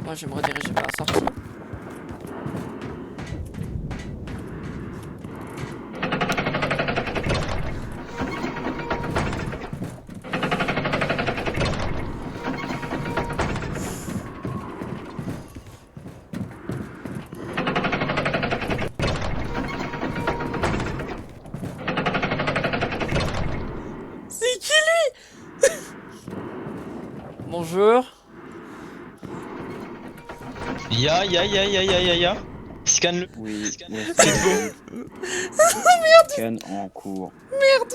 Moi je vais me rediriger vers la sortie. C'est qui lui? Bonjour. Ya. Scanne-le. Oui, Let's go. scan en cours. Merde.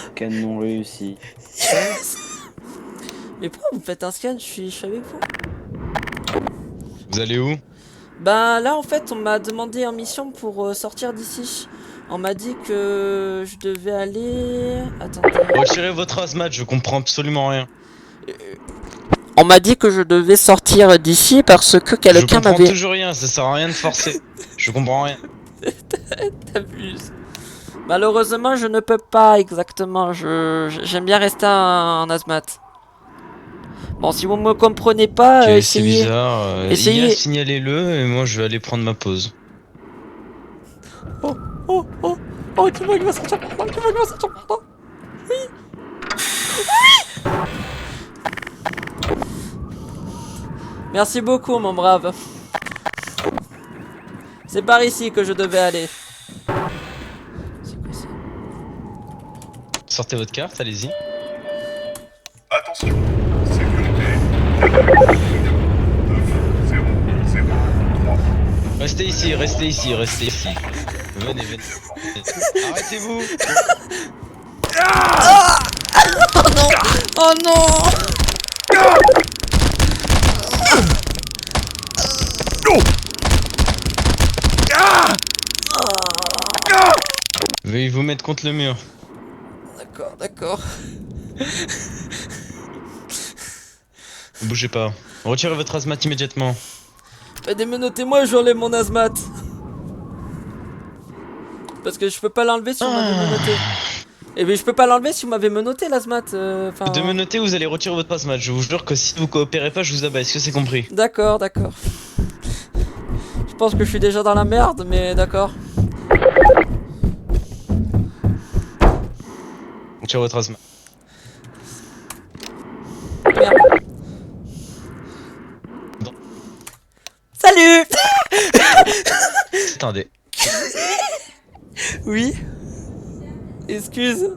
Scan non réussi. Mais pourquoi vous faites un scan? Je suis avec vous. Vous allez où? Bah là en fait on m'a demandé en mission pour sortir d'ici. On m'a dit que je devais aller... Attendez. Retirez votre hazmat, je comprends absolument rien. On m'a dit que je devais sortir d'ici parce que quelqu'un Je comprends m'avait... toujours rien, ça sert à rien de forcer. Je comprends rien. T'abuses. Malheureusement je ne peux pas exactement. J'aime bien rester en hazmat. Bon si vous me comprenez pas, Ok, c'est essayez... bizarre. essayez- IA, signalez-le et moi je vais aller prendre ma pause. Oh, dis-moi qu'il va sortir maintenant, Oui. Merci beaucoup, mon brave. C'est par ici que je devais aller. C'est quoi ça? Sortez votre carte, allez-y. Attention, sécurité. 9, 0, 0, 3. Restez ici. Venez. Arrêtez-vous. Oh non. Oh non. Veuillez vous mettre contre le mur. D'accord, d'accord. Ne bougez pas. Retirez votre hazmat immédiatement. Démenotez-moi, j'enlève mon hazmat. Parce que je peux pas l'enlever si on m'avait menotté. Et mais je peux pas l'enlever si vous m'avez menotté l'azmat. De me noter, vous allez retirer votre hazmat. Je vous jure que si vous coopérez pas, je vous abats. Est-ce que c'est compris? D'accord, d'accord. Je pense que je suis déjà dans la merde, mais d'accord. Retirez votre hazmat. Merde. Salut. Attendez. Oui. Excuse.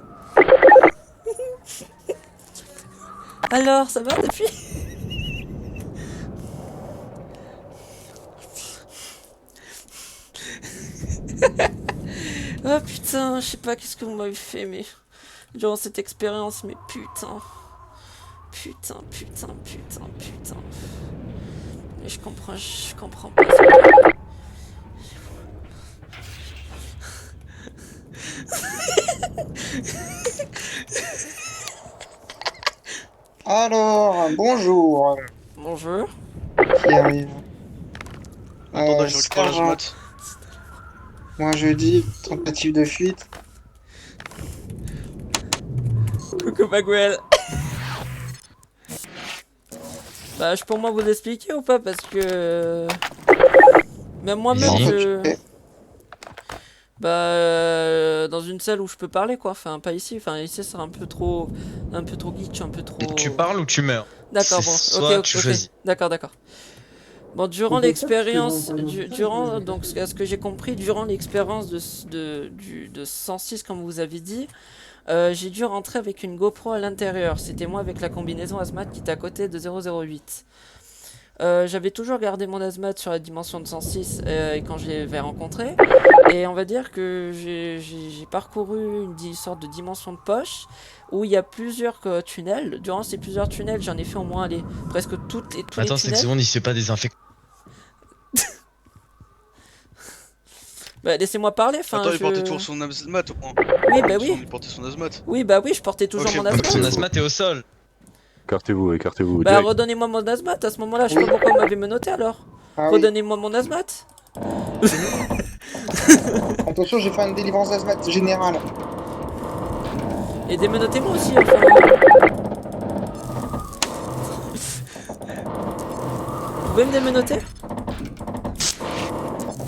Alors, ça va depuis? Oh putain, je sais pas qu'est-ce que vous m'avez fait, mais durant cette expérience, mais putain. Putain. Mais je comprends pas ça. Alors, bonjour. Bonjour. Qui arrive Attends, je récupère sergent. l'azmat. Moi je dis tentative de fuite. Coucou Bagwell. Bah, je peux au moins vous expliquer ou pas? Parce que... Même moi-même, Si. je... Bah, dans une salle où je peux parler, quoi. Enfin, pas ici. Enfin, ici, c'est un peu trop glitch, un peu trop... Tu parles ou tu meurs? D'accord, C'est bon. soit Ok, tu ok. choisis. D'accord. Bon, durant On peut l'expérience... faire ce que Durant... Donc, ce que j'ai compris, durant l'expérience de 106, comme vous avez dit... j'ai dû rentrer avec une GoPro à l'intérieur. C'était moi avec la combinaison hazmat qui était à côté de 008. J'avais toujours gardé mon hazmat sur la dimension de 106 quand je l'avais rencontré. Et on va dire que j'ai parcouru une sorte de dimension de poche où il y a plusieurs tunnels. Durant ces plusieurs tunnels, j'en ai fait au moins presque tous les Attends, 5 tunnels. secondes, il se fait pas désinfecter. Bah, laissez-moi parler. Enfin, Attends, il portait toujours son hazmat au moins. Oui, bah oui. Il portait son hazmat. Oui, bah oui, je portais toujours Ok, mon bah, hazmat. Son hazmat est au sol. Écartez-vous. Bah, redonnez-moi mon hazmat à ce moment-là. Je sais pas pourquoi vous m'avez menotté alors. Ah oui. Redonnez-moi mon hazmat. Attention, j'ai fait une délivrance d'azmat générale. Et démenotez-moi aussi, enfin. Vous pouvez me démenoter?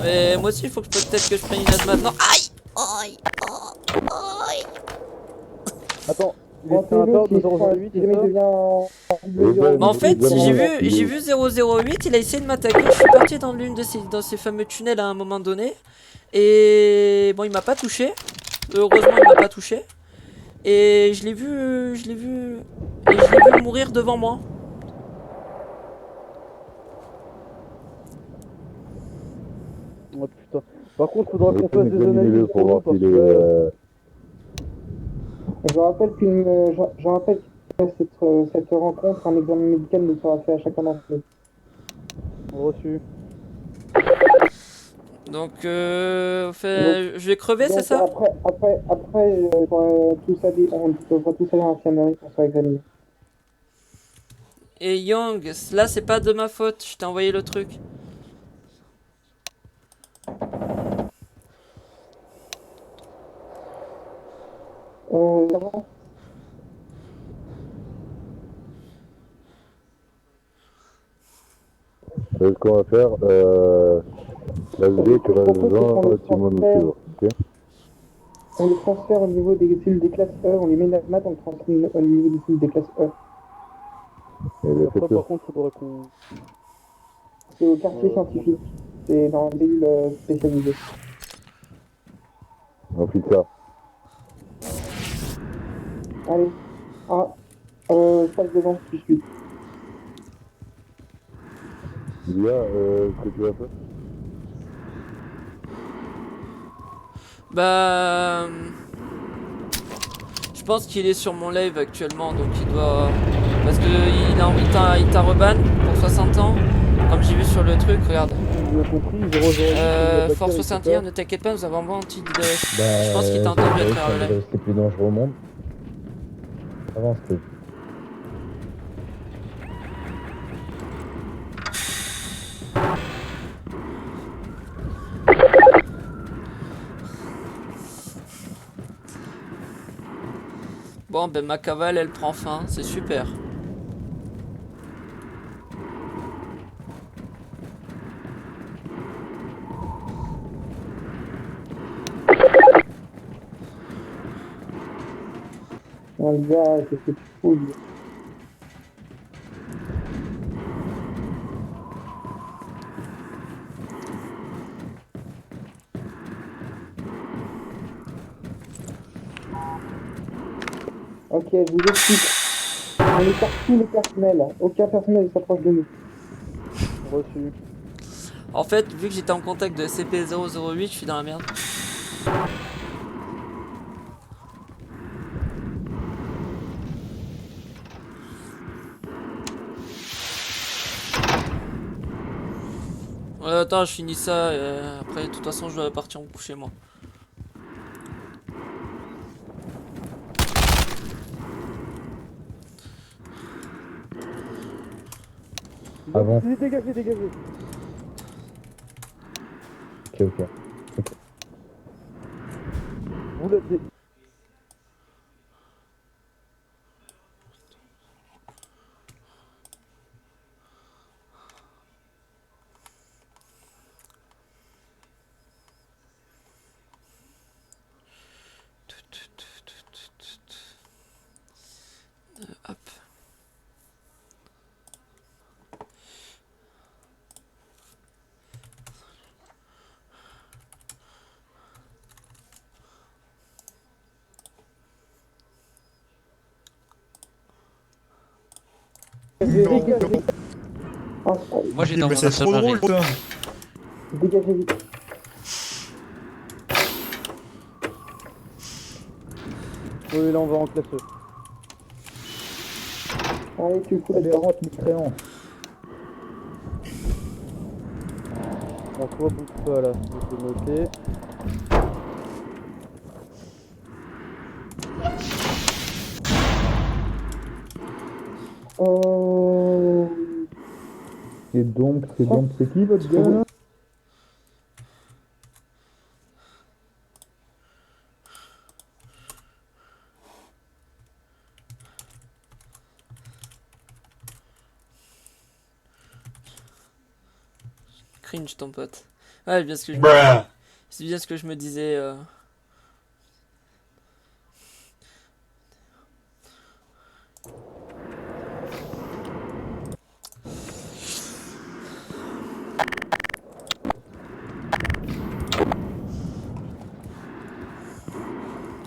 Et moi aussi, il faut que peut-être que je prenne une hazmat. Non, aïe. Attends, il est un tort de 008, c'est ça? Mais en fait, j'ai vu 008, il a essayé de m'attaquer. Je suis parti dans l'une de ces fameux tunnels à un moment donné. Et bon, il m'a pas touché. Heureusement, il m'a pas touché. Et je l'ai vu mourir devant moi. Oh putain. Par contre, faudra qu'on fasse des analyses pour nous parce que... Je rappelle que cette rencontre, un examen médical nous sera fait à chacun d'entre nous. Reçu. Donc, je vais crever, c'est Donc, ça? Après, on devra tous aller à l'infirmerie pour se faire examiner. Et Young, là c'est pas de ma faute, je t'ai envoyé le truc. D'abord, Ce qu'on va faire, la vidéo, tu restes devant, tu m'en suivre, ok? on les transfère au niveau des cellules des classes E, on les met dans l'azmat, on les transfère au niveau des cellules des classes E. Après, par contre, faudra qu'on... C'est au quartier scientifique, c'est dans les cellules spécialisées. On fait ça. Allez, passe devant, tout de suite. Lia, ce que tu vas faire? Bah... Je pense qu'il est sur mon live actuellement, donc il doit... Parce que il t'a reban pour 60 ans. Comme j'ai vu sur le truc, regarde. Force 61, ne t'inquiète pas, nous avons un bon anti-DDoS. Je pense qu'il t'a entendu à travers le live. C'est plus dangereux au monde. Avance, Steve. Bon, ben ma cavale, elle prend fin, c'est super. Oh, le gars, qu'est-ce que tu fous, lui? Ok, je vous explique. On écarte tous les personnels. Aucun personnel ne s'approche de nous. Reçu. En fait, vu que j'étais en contact de CP008, je suis dans la merde. Attends, je finis ça. Après, de toute façon, je dois partir me coucher, moi. Avant. Dégagez, dégagez. Ok. Vous le... Hop. Moi j'ai dans mon c'est trop drôle, toi. Dégagez vite. Oui, là on va en classe. Allez, tu fous la rentre miscréant. On se repousse pas là, je peux noter. C'est qui votre gars là? Cringe ton pote. Ouais, bien ce que je c'est bien ce que je me disais.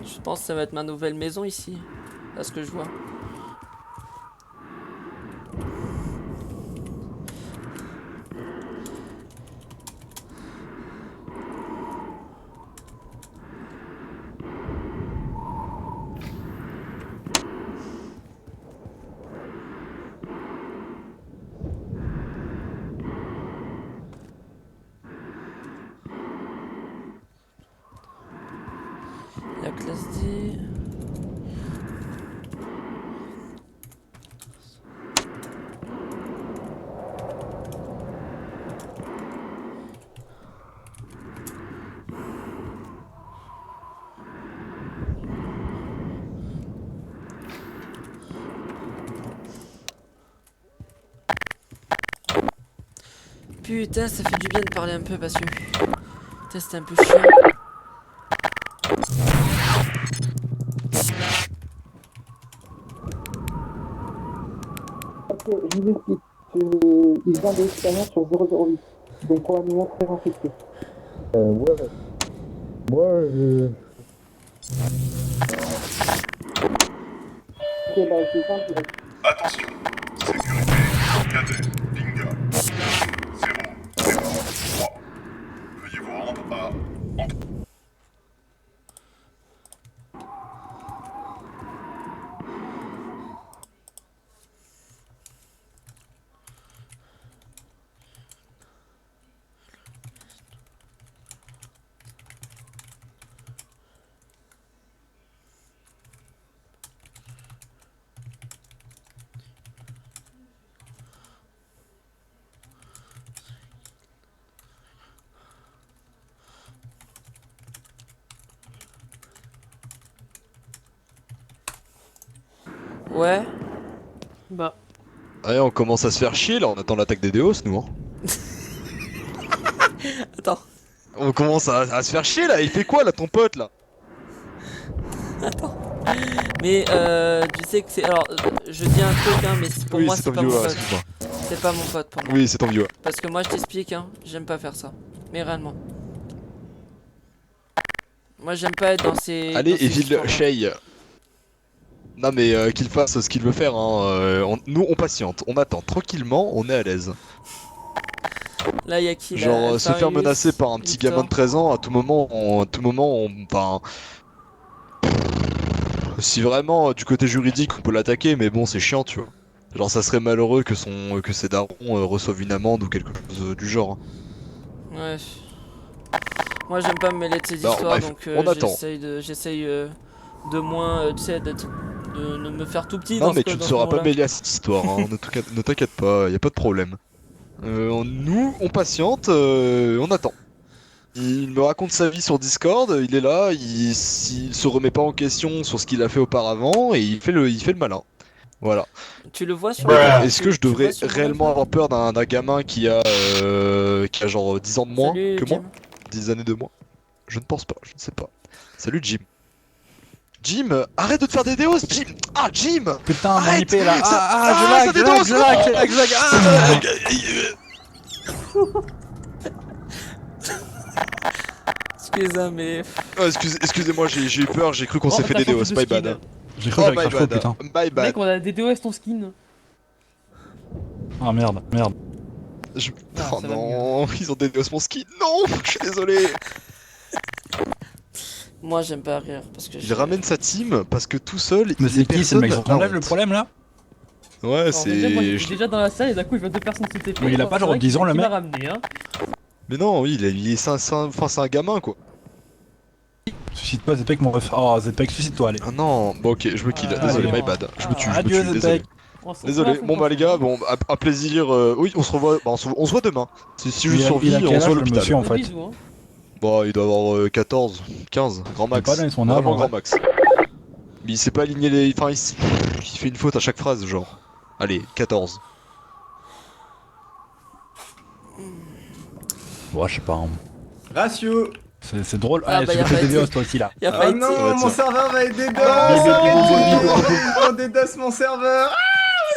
Je pense que ça va être ma nouvelle maison ici, à ce que je vois. La classe D. Putain, ça fait du bien de parler un peu parce que putain, c'était un peu chiant. Ok, je vous explique. Il vient de l'expérience sur 008. Donc probablement très infecté. Ouais. Moi, Ok, bah c'est simple. Attention, sécurité, cadet, Binga. 0, 0, 3. Veuillez vous rendre à... Ouais. Bah. Allez, on commence à se faire chier là, on attend l'attaque des Déos nous. Hein. Attends. On commence à se faire chier là, il fait quoi là ton pote là? Attends. Mais tu sais que c'est... Alors, je dis un truc, hein, mais pour Oui, moi c'est c'est ton pas mon viewer, pote. excuse-moi. C'est pas mon pote pour moi. Oui, c'est ton viewer. Parce que moi je t'explique, hein, j'aime pas faire ça. Mais réellement. Moi j'aime pas être dans ces... Allez, dans ces Evil histoires-là. Shay. Non mais qu'il fasse ce qu'il veut faire, hein. Nous on patiente, on attend tranquillement, on est à l'aise. Là y'a qui là, Genre se faire Alpharius, menacer par un petit Victor. gamin de 13 ans, à tout moment, enfin... Si vraiment du côté juridique on peut l'attaquer, mais bon c'est chiant tu vois. Genre ça serait malheureux que ses darons reçoivent une amende ou quelque chose du genre. Ouais. Moi j'aime pas me mêler de ces Bon, histoires, bref, donc on attend. j'essaye de moins, tu sais, de me faire tout petit Non dans mais ce tu ne dans ce seras pas moment-là. mêlé à cette histoire, hein. Ne t'inquiète pas, y a pas de problème. Nous, on patiente, on attend. Il me raconte sa vie sur Discord, il est là, il se remet pas en question sur ce qu'il a fait auparavant et il fait le malin. Voilà. Tu le vois sur Est-ce que je tu devrais vois sur mon réellement live, avoir peur d'un gamin qui a genre 10 ans de moins Salut, que moi? Jim. 10 années de moins? Je ne pense pas, je ne sais pas. Salut Jim. Jim, arrête de te faire des déos, Jim! Ah, Jim! Putain, mon Arrête. IP là. Ça dédose. Excuse-moi, mais... Oh, excusez-moi, j'ai eu peur, j'ai cru qu'on s'est fait t'as des déos, changé de my skin. bad. J'ai cru Oh, avec my un faux, bad, putain. my bad. Mec, on a des DOS ton skin. Ah merde. Oh ça va non, ils ont des déos mon ski. Non, je suis désolé. Moi j'aime pas rire, parce que Il ramène sa team parce que tout seul, Mais c'est qui? C'est le mec sur ton live le problème là? Ouais, Alors, c'est... déjà, moi j'étais déjà dans la salle et d'un coup il voit deux personnes se TP. Mais il a pas genre 10 ans, le Il mec. m'a ramené, hein. Mais non, oui, c'est un gamin quoi. Suicide pas Zepek mon ref. Oh Zepek, suicide-toi, allez. Ah non, bon ok, je me kill, Ah, désolé, non. my bad. Je me tue, Adieu, désolé. Zepek. On se Désolé, retrouve à bon bah les gars, fond. bon, à plaisir, oui, on se revoit, bah, on se voit demain. Si je survis, Il a on quel se voit à âge le l'hôpital. monsieur en fait? Bisous, hein. Bon, il doit avoir 14, 15, grand max. pas donné son âge, Vraiment en grand vrai. max. Mais il sait pas aligner les... Enfin, il fait une faute à chaque phrase, genre. Allez, 14. Bon, je sais pas. Hein. Ratio. C'est drôle. Ah, Allez, bah, tu y a me fais pas des été. déos toi aussi là. Y'a Oh pas été. non, Ouais, mon tiens. serveur va être DDoS. On DDoS mon serveur. Ah,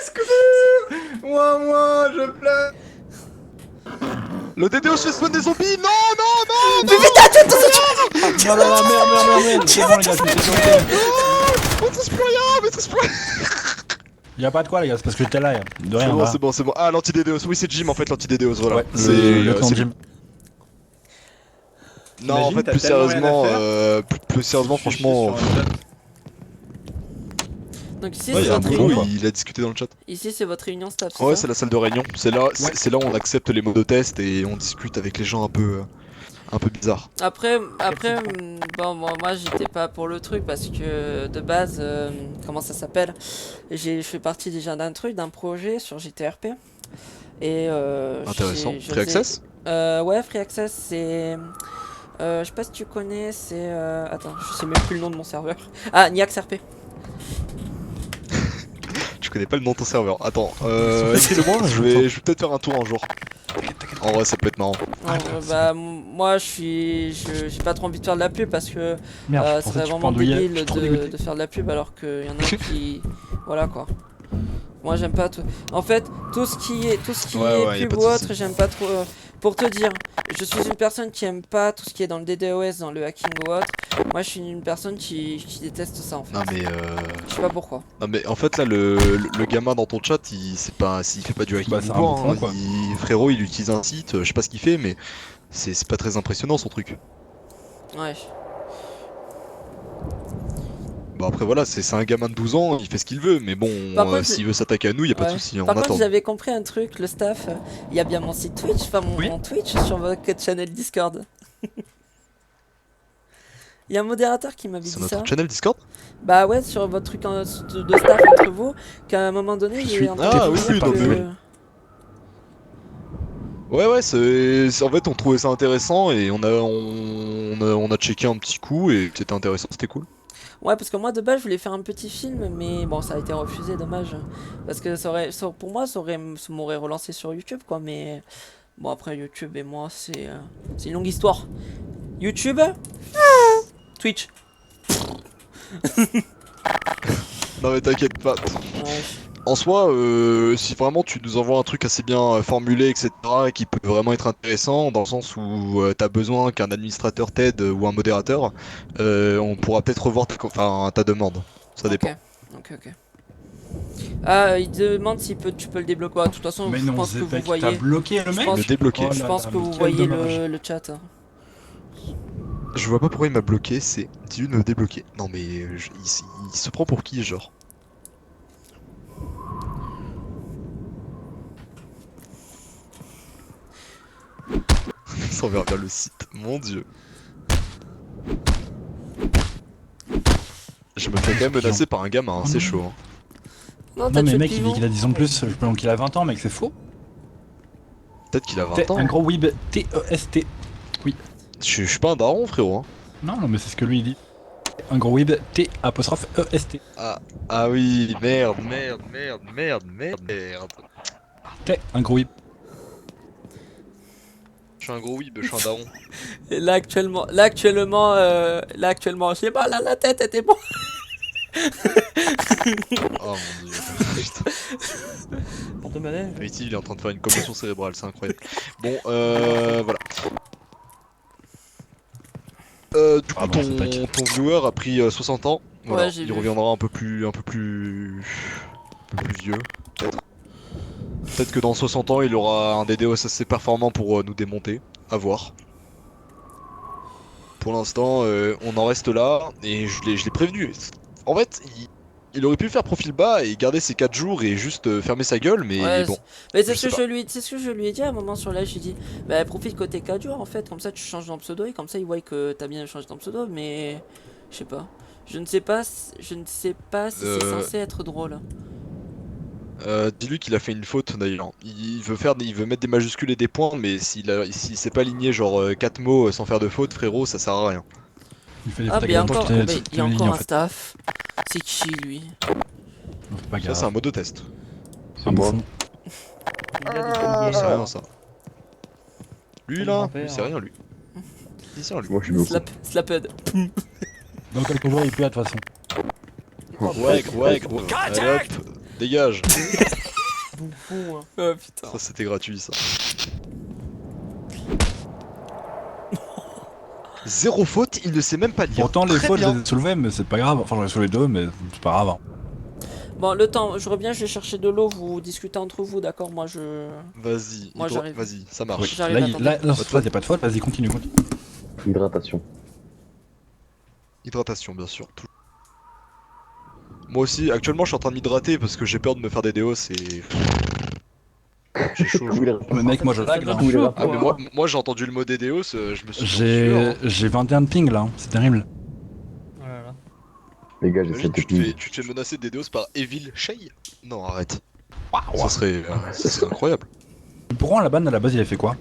est-ce que... Moi, je pleure. Le DDO se spawn des zombies. Non. Oh là là, merde. C'est bon les gars, je me suis sauvé. Maîtrise plus rien, maîtrise plus rien. Y'a pas de quoi les gars, c'est parce que j'étais là, de rien. C'est bon. Ah, l'anti-DDoS, oui, c'est Jim en fait, l'anti-DDoS, voilà. Ouais, c'est le clan c'est- Jim. Non, en Imagine, fait, t'as plus tellement rien à sérieusement, faire. plus sérieusement, Je suis franchement. sur un chat. Donc ici Ouais, c'est y a un votre boulot, réunion. il a discuté dans le chat. Ici c'est votre réunion staff, c'est Ouais, ça c'est la salle de réunion. C'est là où on accepte les mots de test et on discute avec les gens un peu bizarres. Après, bon, moi j'étais pas pour le truc parce que de base, comment ça s'appelle? Je fais partie déjà d'un projet sur GTRP. Et Intéressant. Free Access? Ouais, Free Access, c'est. Je sais pas si tu connais, c'est. Attends, je sais même plus le nom de mon serveur. Ah, Niax RP. Je connais pas le nom de ton serveur. Attends, écris-le-moi, je vais peut-être faire un tour un jour. En vrai, ça peut être marrant. Bah, moi j'ai pas trop envie de faire de la pub parce que Merde, je ça pensais serait que tu vraiment pendouillais, je débile suis trop de dégoûté. faire de la pub alors qu'il y en a qui. Voilà quoi. Moi j'aime pas tout. En fait, tout ce qui est Ouais, y a pub pas de ou souci. autre, j'aime pas trop. Pour te dire, je suis une personne qui aime pas tout ce qui est dans le DDoS, dans le hacking ou autre. Moi je suis une personne qui déteste ça en fait. Non mais Je sais pas pourquoi. Non mais en fait là le gamin dans ton chat il fait pas du hacking Bah, c'est ou un quoi, bouffon, hein. quoi. Frérot il utilise un site, je sais pas ce qu'il fait mais c'est pas très impressionnant son truc. Ouais. Bon après voilà c'est un gamin de 12 ans, il fait ce qu'il veut mais bon Par contre, s'il veut s'attaquer à nous y a pas de Ouais. souci, on Par contre, attend. j'avais compris un truc, le staff, il y a bien mon site Twitch, enfin mon Twitch sur votre channel Discord. Il y a un modérateur qui m'avait C'est dit ça. notre channel Discord? Bah ouais, sur votre truc de staff entre vous, qu'à un moment donné, il est en train Ah de oui, dire oui, non, mais que- Ouais en fait on trouvait ça intéressant et on a checké un petit coup et c'était intéressant, c'était cool. Ouais, parce que moi de base je voulais faire un petit film, mais bon, ça a été refusé, dommage. Parce que pour moi, ça m'aurait relancé sur YouTube, quoi. Mais bon, après YouTube et moi, c'est une longue histoire. YouTube, Twitch. Non mais t'inquiète pas. Ouais. En soi, si vraiment tu nous envoies un truc assez bien formulé, etc., qui peut vraiment être intéressant, dans le sens où t'as besoin qu'un administrateur t'aide ou un modérateur, on pourra peut-être revoir ta demande. Ça dépend. Ok. Ah, il demande si tu peux le débloquer. De toute façon, Mais je non, pense que vous Zepek, voyez. t'as bloqué le mec Le débloquer. Je pense que vous quel voyez dommage. le chat. Je vois pas pourquoi il m'a bloqué, c'est d'une débloquer. Non mais il se prend pour qui, genre? Il s'envers vers le site, mon dieu. Je me fais quand même menacer par un gamin, c'est chaud. Hein. Non, Non mais mec, il dit qu'il a 10 ans de plus, donc il a 20 ans mec, c'est faux. Peut-être qu'il a 20 T'es ans. un gros weeb, T-E-S-T. Oui. Je suis pas un daron, frérot. Hein. Non, mais c'est ce que lui il dit. Un gros weeb, T-E-S-T. Ah oui, merde. T'es un gros weeb. Je suis un gros weeb, je suis un daron. Et là actuellement, j'ai mal à la tête, était bon. Oh mon dieu. Ici, il est en train de faire une commotion cérébrale, c'est incroyable. Bon, voilà. Du coup, ton viewer a pris 60 ans. Voilà, Ouais, j'ai il vu. reviendra un peu plus vieux, peut-être. Peut-être que dans 60 ans, il aura un DDoS assez performant pour nous démonter. À voir. Pour l'instant, on en reste là et je l'ai prévenu. En fait, il aurait pu faire profil bas et garder ses 4 jours et juste fermer sa gueule, mais Ouais, bon. mais c'est je ce sais que je lui ai dit à un moment sur live. J'ai dit, bah profite côté 4 jours en fait, comme ça tu changes ton pseudo et comme ça il voit que t'as bien changé ton pseudo, mais je sais pas. Je ne sais pas si c'est censé être drôle. Dis-lui qu'il a fait une faute d'ailleurs. Il veut mettre des majuscules et des points, mais s'il s'est pas aligné genre 4 mots sans faire de faute, frérot, ça sert à rien. Il fait des Ah, mais il y a encore, il il y a encore un staff. C'est qui lui? Ça, c'est un mode de test. C'est moi. C'est rien ça. Lui là, c'est rien lui. C'est rien lui. Moi je suis beaucoup. Slaped. Dans quelques jours il peut de toute façon. Ouais, allez hop, dégage. Bouffon, hein. Oh putain. Ça c'était gratuit ça. Zéro faute, il ne sait même pas lire. Pourtant les Très fautes je bien. les ai soulevées mais c'est pas grave. Enfin j'en ai soulevé 2 mais c'est pas grave. Hein. Bon, le temps, je reviens, je vais chercher de l'eau, vous discutez entre vous, d'accord? Moi je. Vas-y, Moi, j'arrive. Vas-y, ça marche. Oui. J'arrive à Là, tenter. cette fois y'a pas de faute, vas-y continue. Hydratation. Hydratation, bien sûr. Moi aussi, actuellement, je suis en train de m'hydrater parce que j'ai peur de me faire des déos et. J'ai chaud. Mais mec, moi je lag là. Ah, mais moi j'ai entendu le mot des déos, je me suis dit. J'ai 21 de ping là, c'est terrible. Voilà. Les gars, Imagine, j'essaie de tu te fais menacer des déos par Evil Shay? Non, arrête. Ça serait incroyable. Pourquoi la banne à la base il a fait quoi?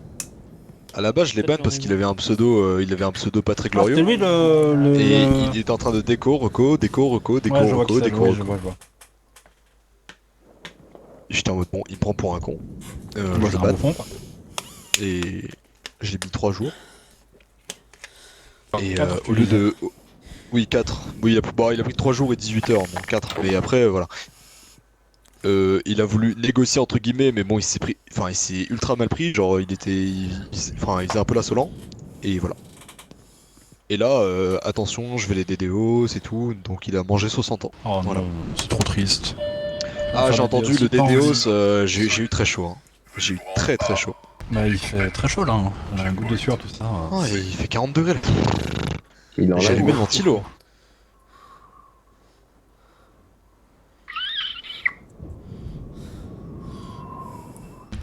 À la base, je l'ai ban parce qu'il avait un pseudo, pas très glorieux. C'était lui le. Et il était en train de déco, reco. Ouais, je vois qui c'est, oui, je vois. J'étais en mode bon, il me prend pour un con. Moi Je c'est le un ban. bouffon quoi. Et j'ai mis 3 jours. Et 4, au lieu de. Oui, 4. Oui, il a pris 3 jours et 18 heures, donc 4. Mais après, voilà. Il a voulu négocier entre guillemets, mais bon, il s'est ultra mal pris. Genre, il faisait un peu l'insolent. Et voilà. Et là, attention, je vais les DDO, c'est tout. Donc il a mangé 60 ans. Oh Voilà. non, c'est trop triste. Ah, j'ai entendu le c'est pas DDoS, envie. j'ai eu très chaud. Hein. J'ai eu très chaud. Bah il fait très chaud là, hein. On a un goût de sueur tout ça. Oh, il fait 40 degrés là. Il en J'ai a allumé le ventilo.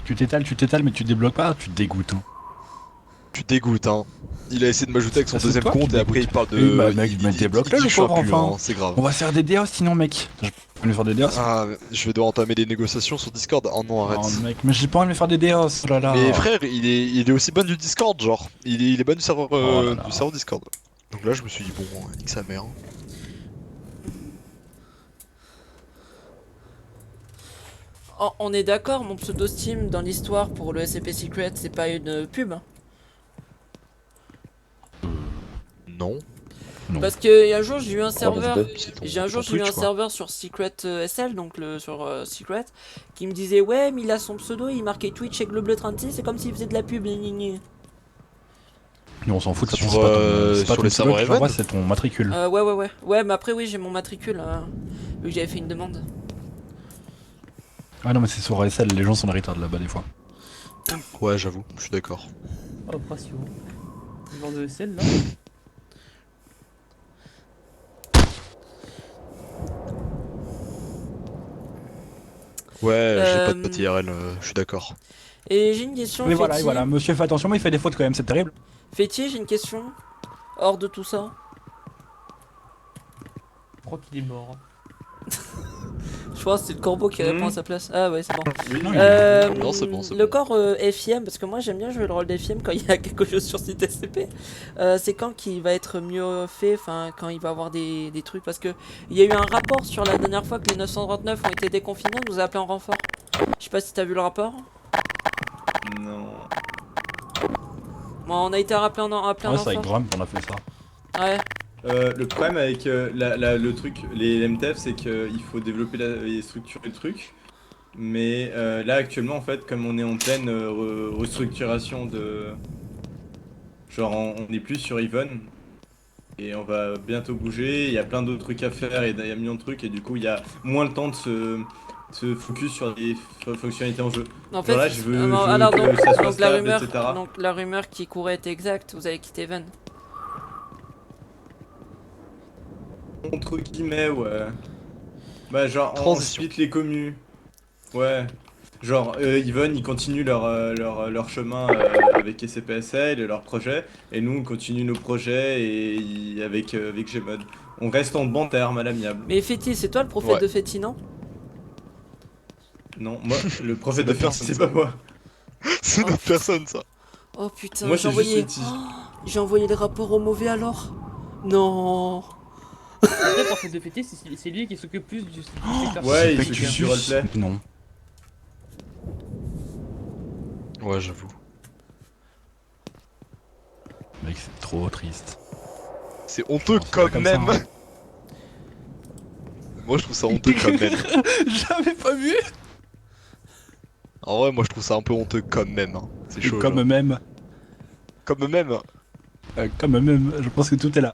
Tu t'étales mais tu débloques pas, tu te dégoûtes. Hein. Tu dégoûtes, hein. Il a essayé de m'ajouter avec son Ah, c'est deuxième toi qui compte et après il dégoûte. parle de. Oui, bah, mec, mais débloque-le, dit le que je suis un pauvre puant, enfant. hein, c'est grave. On va faire des DDoS sinon mec. Je peux me faire des DDoS. Ah, je vais devoir entamer des négociations sur Discord. Oh non, arrête. Oh mec, mais j'ai pas envie de me faire des DDoS, oh là là. Mais frère, il est aussi ban du Discord, genre. Il est ban du serveur, Oh là là. du serveur Discord. Donc là, je me suis dit, bon, nique sa mère. On est d'accord, mon pseudo Steam dans l'histoire pour le SCP Secret, c'est pas une pub. Non. Parce que un jour j'ai eu un serveur, Twitch, quoi. serveur sur Secret SL, donc sur Secret, qui me disait ouais mais il a son pseudo, il marquait Twitch avec le bleu 36, c'est comme s'il faisait de la pub. Nous on s'en fout de ça, Sur, c'est pas sur ton les pseudo serveurs que tu envoies, Even. c'est ton matricule. Ouais mais après oui j'ai mon matricule, vu que j'avais fait une demande. Ah non mais c'est sur ASL, les gens sont les retards là-bas des fois. Ouais, j'avoue, je suis d'accord. Oh, ratio. Le genre de SL là. Ouais, j'ai pas de pote IRL, je suis d'accord. Et j'ai une question. Mais voilà, Féti. et voilà, monsieur fait attention, mais il fait des fautes quand même, c'est terrible. Féti, j'ai une question. Hors de tout ça. Je crois qu'il est mort. Je crois que c'est le corbeau qui répond à sa place. Ah ouais, c'est bon. Non, c'est bon, c'est le bon. corps FIM, parce que moi j'aime bien jouer le rôle d'FIM quand il y a quelque chose sur site SCP. C'est quand qu'il va être mieux fait, enfin quand il va avoir des trucs. Parce que il y a eu un rapport sur la dernière fois que les 939 ont été déconfinés, on nous a appelé en renfort. Je sais pas si t'as vu le rapport. Non. Bon, on a été rappelé en Ouais, c'est avec renfort. Drum qu'on a fait ça. Ouais. Le problème avec le truc, les MTF, c'est qu'il faut développer et structurer le truc. Mais là, actuellement, en fait, comme on est en pleine restructuration de... Genre, on n'est plus sur Even. Et on va bientôt bouger, il y a plein d'autres trucs à faire, et il y a un million de trucs, et du coup, il y a moins le temps de se focus sur les fonctionnalités en jeu. En fait, Genre là, je veux alors, que ça soit la stable, rumeur, etc. donc la rumeur qui courait est exacte, vous avez quitté Even. Entre guillemets, ouais. Bah genre, on Transition. split les communes. Ouais. Genre, Even, ils continuent leur chemin avec SCPSL et leurs projets. Et nous, on continue nos projets avec Gmod. On reste en bon terme, à l'amiable. Mais Féti, c'est toi le prophète Ouais. de Féti, non? Non, moi, le prophète de notre Féti, personne, c'est ça. pas moi. C'est notre personne, ça. Oh putain, Moi, j'ai c'est juste envoyé... Féti. J'ai envoyé les rapports au mauvais alors. Non. Après, pour fait de fêter, c'est lui qui s'occupe plus du secteur. Ouais, il Mec, s'occupe tu du roleplay. Non. Ouais, j'avoue. Mec, c'est trop triste. C'est honteux c'est pas quand comme ça, même. hein. Moi, je trouve ça honteux quand même. J'avais pas vu. En vrai, moi, je trouve ça un peu honteux quand même. Hein. C'est chaud. Comme genre. même. Comme même. Comme même, je pense que tout est là.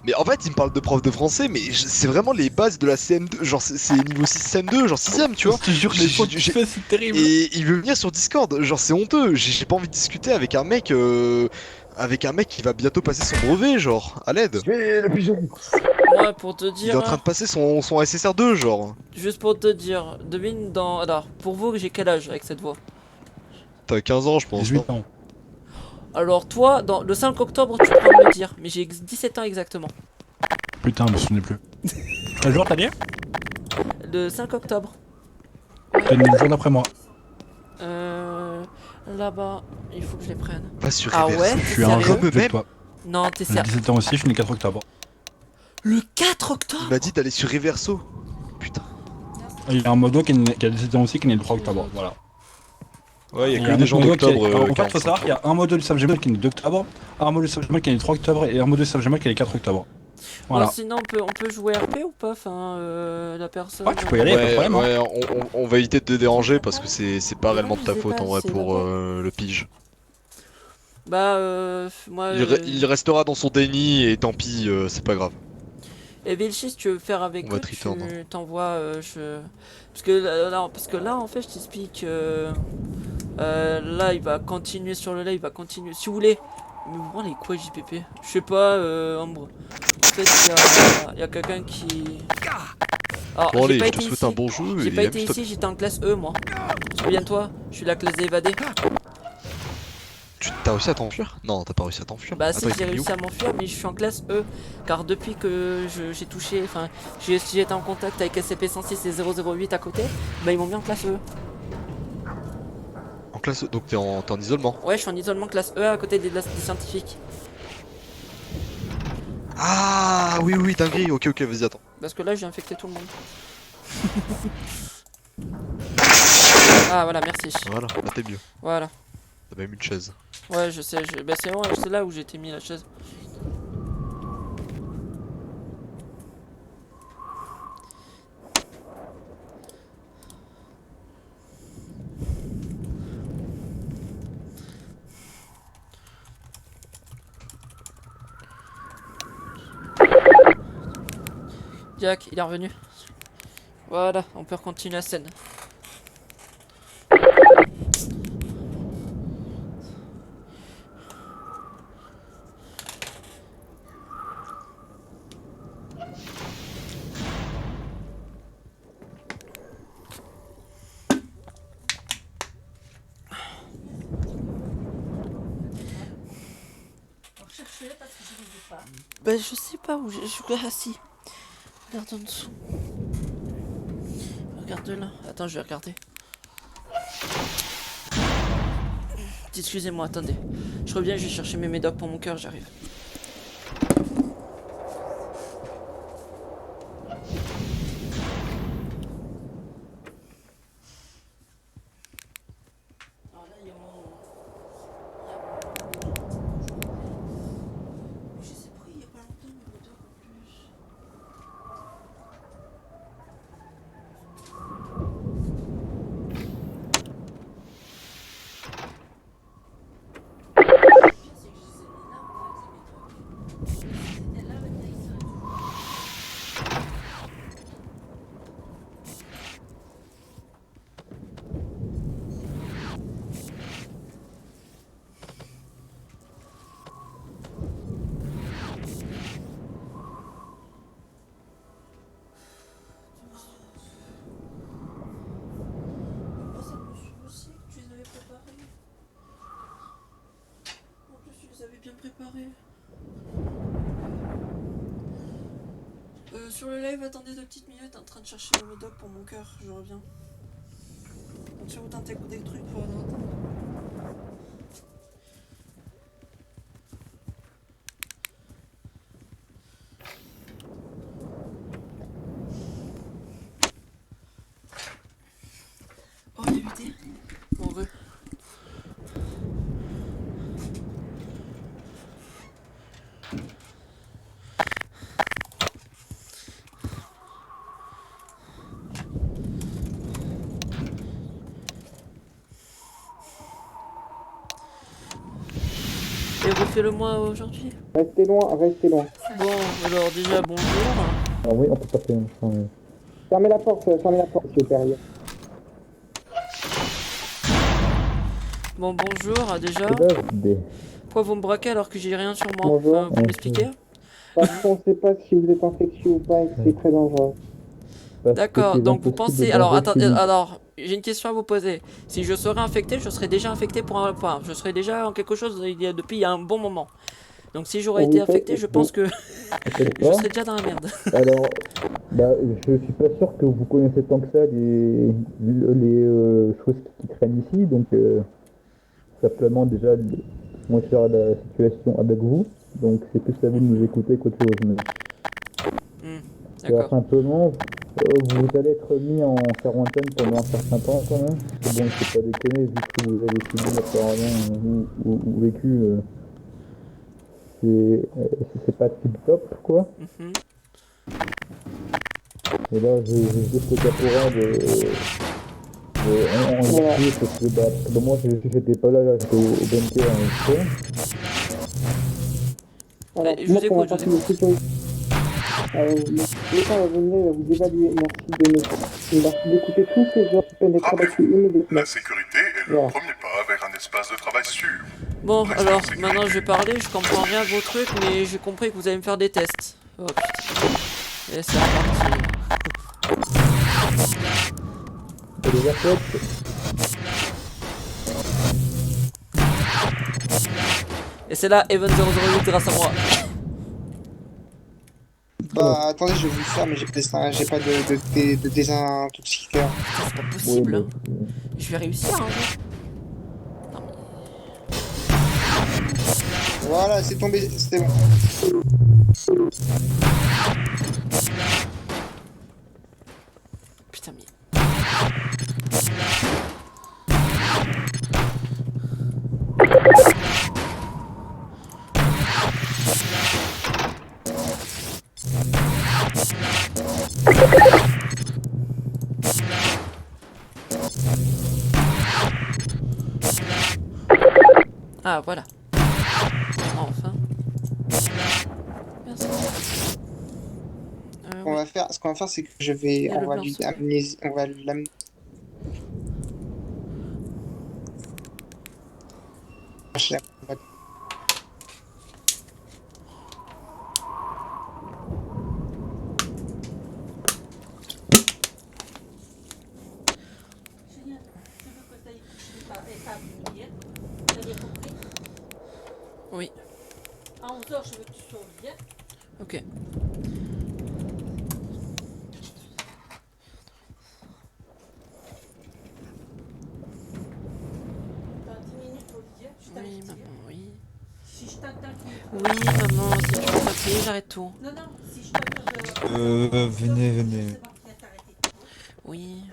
Mais en fait, il me parle de prof de français, mais c'est vraiment les bases de la CM2. Genre, c'est niveau 6 CM2, genre 6ème, tu vois. Je te jure, Mais les fautes que tu fais, c'est terrible. Et il veut venir sur Discord. Genre, c'est honteux. J'ai pas envie de discuter avec un mec. Avec un mec qui va bientôt passer son brevet, genre, à l'aide. le pigeon. Moi, pour te Il est dire, en train de passer son SSR2, genre. juste pour te dire, devine dans... Alors, pour vous, j'ai quel âge avec cette voix? T'as 15 ans, je pense. 18 non ans. Alors toi, le 5 octobre, tu pourras me le dire, mais j'ai 17 ans exactement. Putain, je me souvenais plus. Quel jour t'as dit? Le 5 octobre. T'es né le jour d'après moi. Là-bas, il faut que je les prenne. Pas sur Ah Reverso. ouais? Je T'es suis un sérieux? jour avec toi. Non, t'es J'ai sérieux? 17 ans aussi, je suis né le 4 octobre. Le 4 octobre? Il m'a dit d'aller sur Reverso. Putain. Il y a un modo qui a 17 ans aussi qui est né le 3 octobre, voilà. Ouais, il y Il a que des gens modo qui est- d'octobre. En fait, faut savoir qu'il y a un modo du SafGML qui est né d'octobre, un modo du SafGML qui est né le 3 octobre et un modo du SafGML qui est né le 4 octobre. Voilà. Bon, sinon, on peut jouer RP ou pas? Enfin, la personne... Ouais, tu peux y aller, pas de Ouais, problème. hein. ouais, on va éviter de te déranger parce que c'est pas réellement de ta je sais faute pas, en vrai c'est pour d'accord. le pige. Bah, moi... Il restera dans son déni et tant pis, c'est pas grave. Et Vilchi, si tu veux faire avec On va eux, te tu return, t'envoies... Parce que là, en fait, je t'explique... là, il va continuer sur le live, il va continuer... Si vous voulez... Mais vous branlez quoi, JPP? Je sais pas, Ambre. En fait, il y a quelqu'un qui... Alors, Bon j'ai allez, pas je été te souhaite ici. un bon jeu J'ai et pas été amuse-toi. ici, j'étais en classe E, moi. Souviens-toi, je suis la classe des évadés. T'as réussi à t'enfuir? Non, t'as pas réussi à t'enfuir. Bah si, Attends, j'ai il est où? réussi à m'enfuir, mais je suis en classe E. Car depuis que j'ai touché, enfin, j'ai été en contact avec SCP-106 et 008 à côté, bah ils m'ont mis en classe E. En classe, donc t'es en isolement. Ouais, je suis en isolement classe E à côté des scientifiques. Ah oui, oui, dinguerie, ok, vas-y, attends. Parce que là, j'ai infecté tout le monde. Ah voilà, merci. Voilà, là t'es mieux. Voilà. T'as même une chaise. Ouais, je sais, bah c'est là où j'ai été mis la chaise. Jack, il est revenu. Voilà, on peut continuer la scène. Bah je sais pas où je suis assis. Regarde en dessous. Regarde là. Attends, je vais regarder. Excusez-moi, attendez. Je reviens, je vais chercher mes médocs pour mon cœur, j'arrive. Sur le live, attendez 2 petites minutes, en train de chercher le médoc pour mon cœur, je reviens. Donc sur vous tentez des trucs pour la droite. Oh, il y a buté. Bon, heureux. Et refais-le moi aujourd'hui. Restez loin, restez loin. Bon, alors déjà bonjour. Ah oui, on peut pas faire un fermez la porte, s'il vous plaît. Bon, bonjour déjà. Pourquoi vous me braquez alors que j'ai rien sur moi? Bonjour. Vous m'expliquez? Parce qu'on sait pas si vous êtes infectieux ou pas et que c'est très dangereux. D'accord, donc vous pensez... Alors, attendez, alors, j'ai une question à vous poser. Si je serais infecté, je serais déjà infecté pour un point. Je serais déjà en quelque chose depuis un bon moment. Donc si j'aurais été infecté, je pense que je serais déjà dans la merde. Alors, je suis pas sûr que vous connaissez tant que ça les choses qui traînent ici, donc simplement déjà moi je suis la situation avec vous, donc c'est plus à vous de nous écouter qu'autre chose. D'accord. Simplement, vous allez être mis en quarantaine pendant un certain temps quand même. C'est bon, c'est pas déconner, vu que vous avez subi apparemment ou vécu, c'est pas tip top quoi. Et là, j'ai juste le caporal parce que moi j'étais pas là, j'étais au bunker. Alors, je vous écoute, le temps va venir vous évaluer. Merci d'écouter tous ces gens qui peuvent être abattus immédiatement. La sécurité est le premier pas vers un espace de travail sûr. Bon, alors, maintenant je vais parler, je comprends rien de vos trucs, mais j'ai compris que vous allez me faire des tests. Oh putain. Et c'est reparti. Et c'est là, Even 008 grâce à moi. Bah attendez, je vais vous le faire, mais j'ai pas de désintoxicateur. C'est pas possible. Hein. Je vais réussir hein. Voilà, c'est tombé, c'était bon. Putain mais... Ah, voilà. Enfin. Merci. Ce qu'on va faire, c'est que je vais, Il y a le on va blanc lui sous. amener, on va l'amener. Oui. À 11h, je veux que tu sois au lit. Ok. T'as 10 minutes au lit, je Oui, t'avertis. maman, oui. Si je t'attaque... Oui, maman, si tu veux m'appeler, j'arrête tout. Non, non, si je t'attaque... Venez. Oui.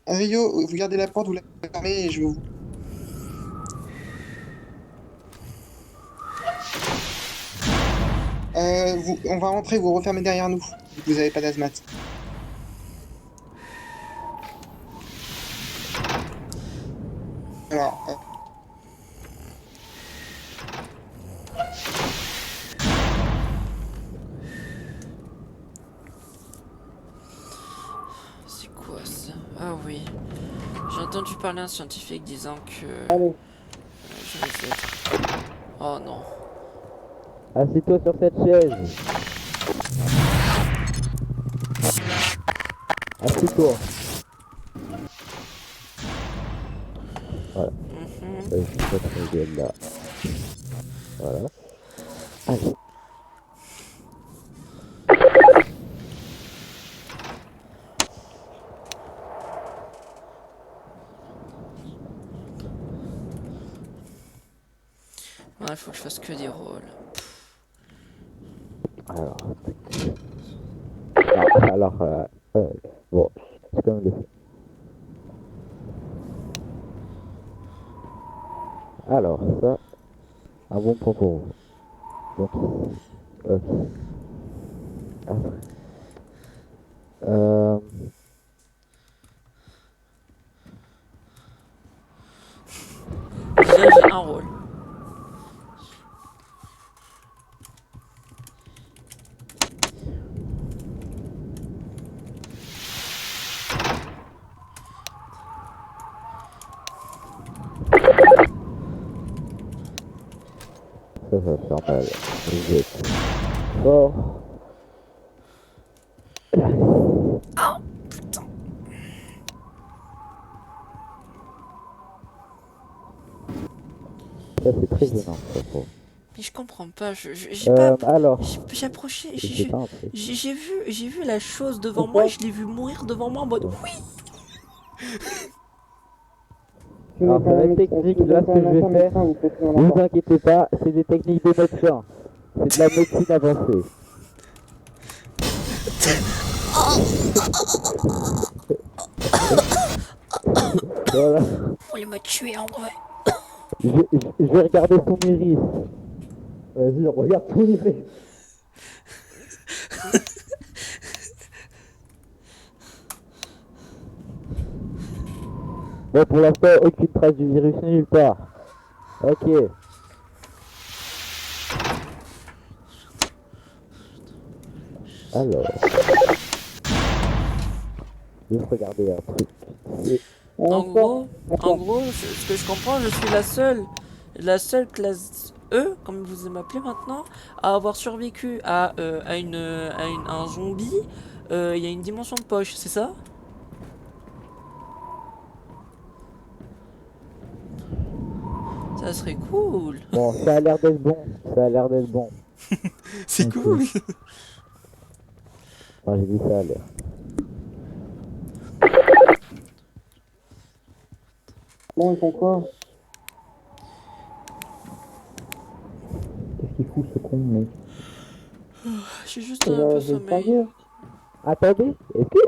Rio, vous gardez la porte, vous la fermez et je vous... on va rentrer, vous refermez derrière nous. Vous avez pas d'azmat. Alors... C'est quoi ça? Ah oui. J'ai entendu parler d'un scientifique disant que... Allez. je vais être... Oh non. Assieds-toi sur cette chaise. Assieds-toi. Voilà. Je vais te regarder là. Voilà. Allez. Il faut que je fasse que des rôles. Alors, bon, c'est quand même le fait. Alors, ça, un bon point pour vous. Donc, ok. Après. Déjà, j'ai un rôle. Ça va faire mal. Vous êtes fort. Oh, putain. Ça, c'est très gênant, ça, pour... Mais je comprends pas, j'ai pas... Alors, j'ai approché, c'est pas un truc. j'ai vu la chose devant moi et je l'ai vu mourir devant moi en mode oui. Alors, ça va être technique, là, ce que je vais faire, ne vous inquiétez pas, c'est des techniques de médecin. C'est de la médecine avancée. Voilà. Vous voulez me tuer en vrai. Je vais regarder son iris. Vas-y, regarde son iris. Bon, pour l'instant, aucune trace du virus nulle part. Ok. Alors. Juste regarder un truc. En gros, ce que je comprends, je suis la seule classe E, comme vous m'appelez maintenant, à avoir survécu à un zombie. Il y a une dimension de poche, c'est ça? Ça serait cool. Bon, ça a l'air d'être bon. Ça a l'air d'être bon. C'est cool. Enfin, j'ai dit ça a l'air. Bon, ils font quoi? Qu'est-ce qu'il fout ce con, mec? Je suis juste un peu sommeil. Attendez, est-ce que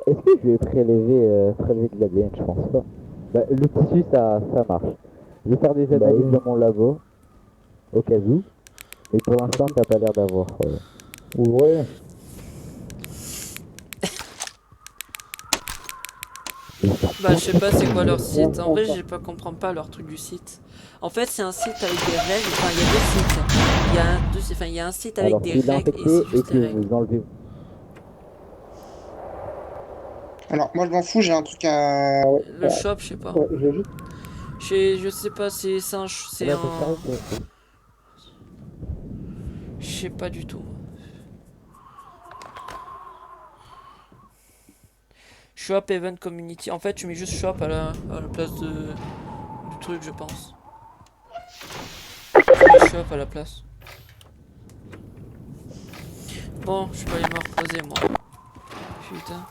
je vais prélever de l'ADN? Je pense pas. Bah, le tissu, ça marche. Je vais faire des analyses dans mon labo, au cas où. Mais pour l'instant, t'as pas l'air d'avoir... Ouvrez. Bah je sais pas c'est quoi leur site. En vrai je comprends pas leur truc du site. En fait c'est un site avec des règles. Enfin il y a deux sites. Il y a un site avec des règles et c'est juste des règles. Alors, moi, je m'en fous, j'ai un truc à... Ouais, Le shop je sais pas. Ouais, j'ai juste... Je sais pas c'est un... Je sais pas du tout. Shop Event Community. En fait, tu mets juste shop à la place du truc, je pense. Tu mets shop à la place. Bon, je peux aller me reposer, moi. Putain.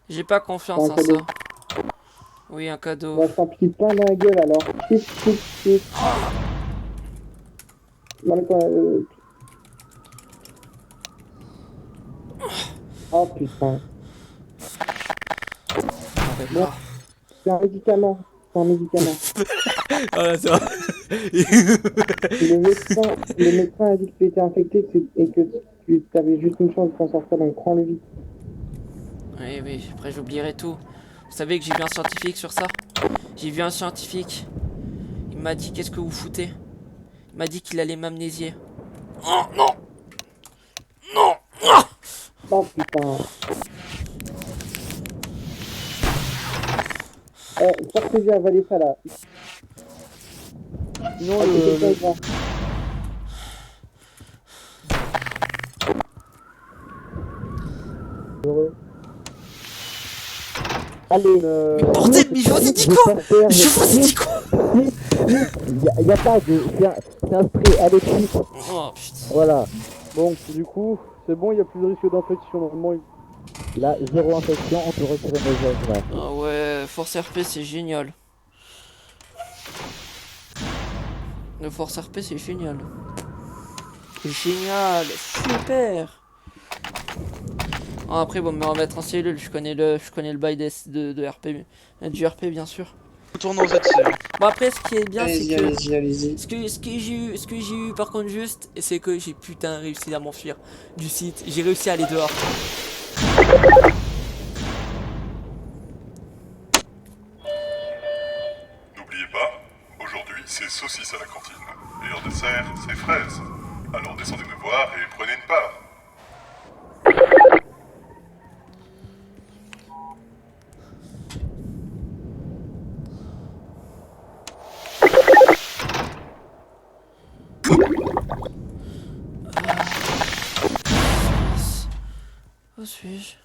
J'ai pas confiance en ça. Oui, un cadeau. On va s'en piquer plein dans la gueule alors. Non mais quoi, Oh putain. Bon, c'est un médicament. C'est un médicament. Voilà, c'est vrai. Le médecin a dit que tu étais infecté et que tu avais juste une chance de t'en sortir, donc prends-le vite. Oui, oui, après j'oublierai tout. Vous savez que j'ai vu un scientifique sur ça? J'ai vu un scientifique. Il m'a dit qu'est-ce que vous foutez? Il m'a dit qu'il allait m'amnésier. Oh non! Non! Ah oh putain. Sortez-y, avalez ça là. Sinon Allez, mais bordel, mais je vous ai dit quoi? Je vous ai dit quoi? Y a pas de... C'est un spray, allez, vite. Oh putain. Voilà. Bon, du coup, c'est bon, il n'y a plus de risque d'infection normalement. Là, 0 infection, on peut retirer nos œuvres là. Ah ouais, Force RP c'est génial. Le Force RP c'est génial. Génial, super. Ah, après bon, me remettre en cellule, je connais le bail de RP, du RP bien sûr. Retournons ZC. Bon après ce qui est bien c'est que allez-y. ce que j'ai eu par contre juste c'est que j'ai putain réussi à m'enfuir du site. J'ai réussi à aller dehors. N'oubliez pas, aujourd'hui c'est saucisse à la cantine. Et en dessert, c'est fraises. Alors descendez me voir et prenez une part. Où suis-je?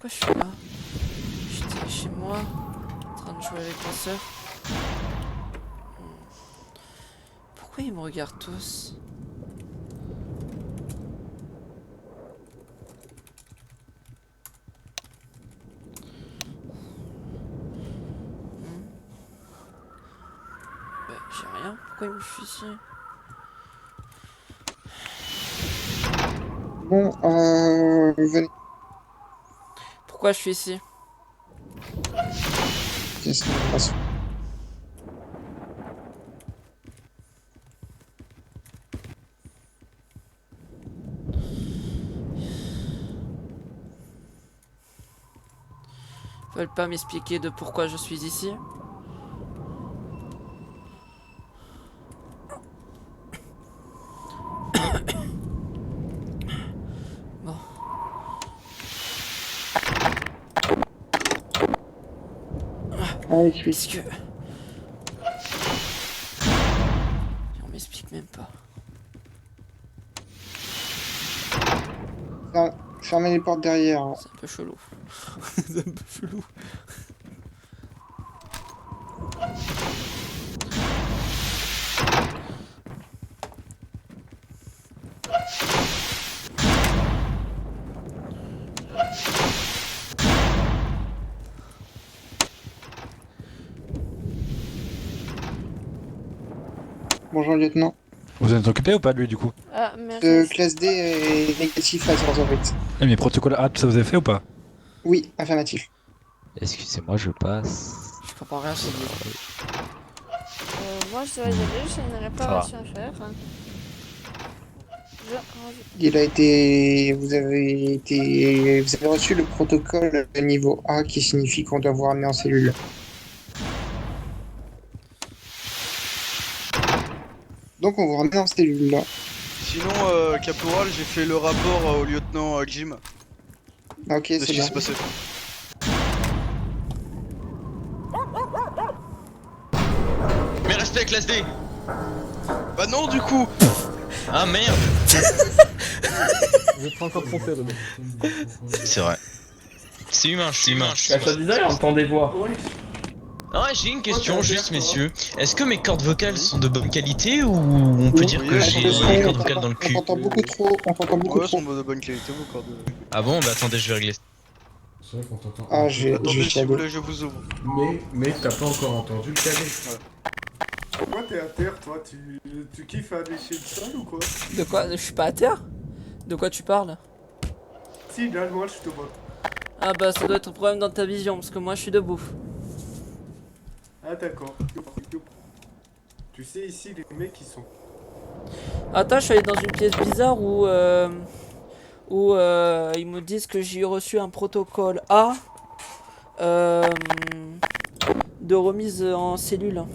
Pourquoi je suis là? J'étais chez moi, en train de jouer avec ma soeur. Pourquoi ils me regardent tous? Bah, j'ai rien. Pourquoi ils me font ici? Bon, venez. Pourquoi je suis ici? Qu'est-ce qui se passe? pas m'expliquer de pourquoi je suis ici? Bon. Allez, je suis. Puisque... On m'explique même pas. Fermez les portes derrière. C'est un peu chelou. C'est un peu chelou. Bonjour, lieutenant. Vous êtes occupé ou pas de lui du coup? Ah, merde. Classe D est négatif à 008. Eh, mais protocole A, ça vous avez fait ou pas? Oui, affirmatif. Excusez-moi, je passe. Je comprends rien, c'est dit. Moi je dois y aller, j'ai une réparation à faire. Il a été. Vous avez reçu le protocole niveau A qui signifie qu'on doit vous ramener en cellule. Donc on vous ramène en cellule là. Sinon, caporal, j'ai fait le rapport au lieutenant Jim. Ok, de c'est ce qui bien. s'est passé. Mais respect, classe D. Bah non, du coup. Ah merde. Vous êtes pas encore trompé, René. C'est vrai. C'est humain, je suis humain. Bah, ça disait, on entend des voix. Ah ouais, j'ai une question juste, messieurs. Est-ce que mes cordes vocales sont de bonne qualité ou on peut dire que j'ai les cordes vocales dans le cul? On t'entend beaucoup trop, on t'entend beaucoup Ouais, trop. sont de bonne qualité, vos cordes. Ah bon, bah attendez, je vais régler. C'est vrai qu'on t'entend. Ah, Attendez, s'il vous plaît, je vous ouvre. Mais t'as pas encore entendu le cadet. Pourquoi t'es à terre, toi? Tu kiffes à lécher le sol ou quoi? De quoi? Je suis pas à terre? De quoi tu parles? Si, là, moi, je te vois. Ah bah ça doit être un problème dans ta vision, parce que moi je suis debout. Ah, d'accord. Tu sais, ici, les mecs, ils sont... Attends, je suis allé dans une pièce bizarre où ils me disent que j'ai reçu un protocole A de remise en cellule.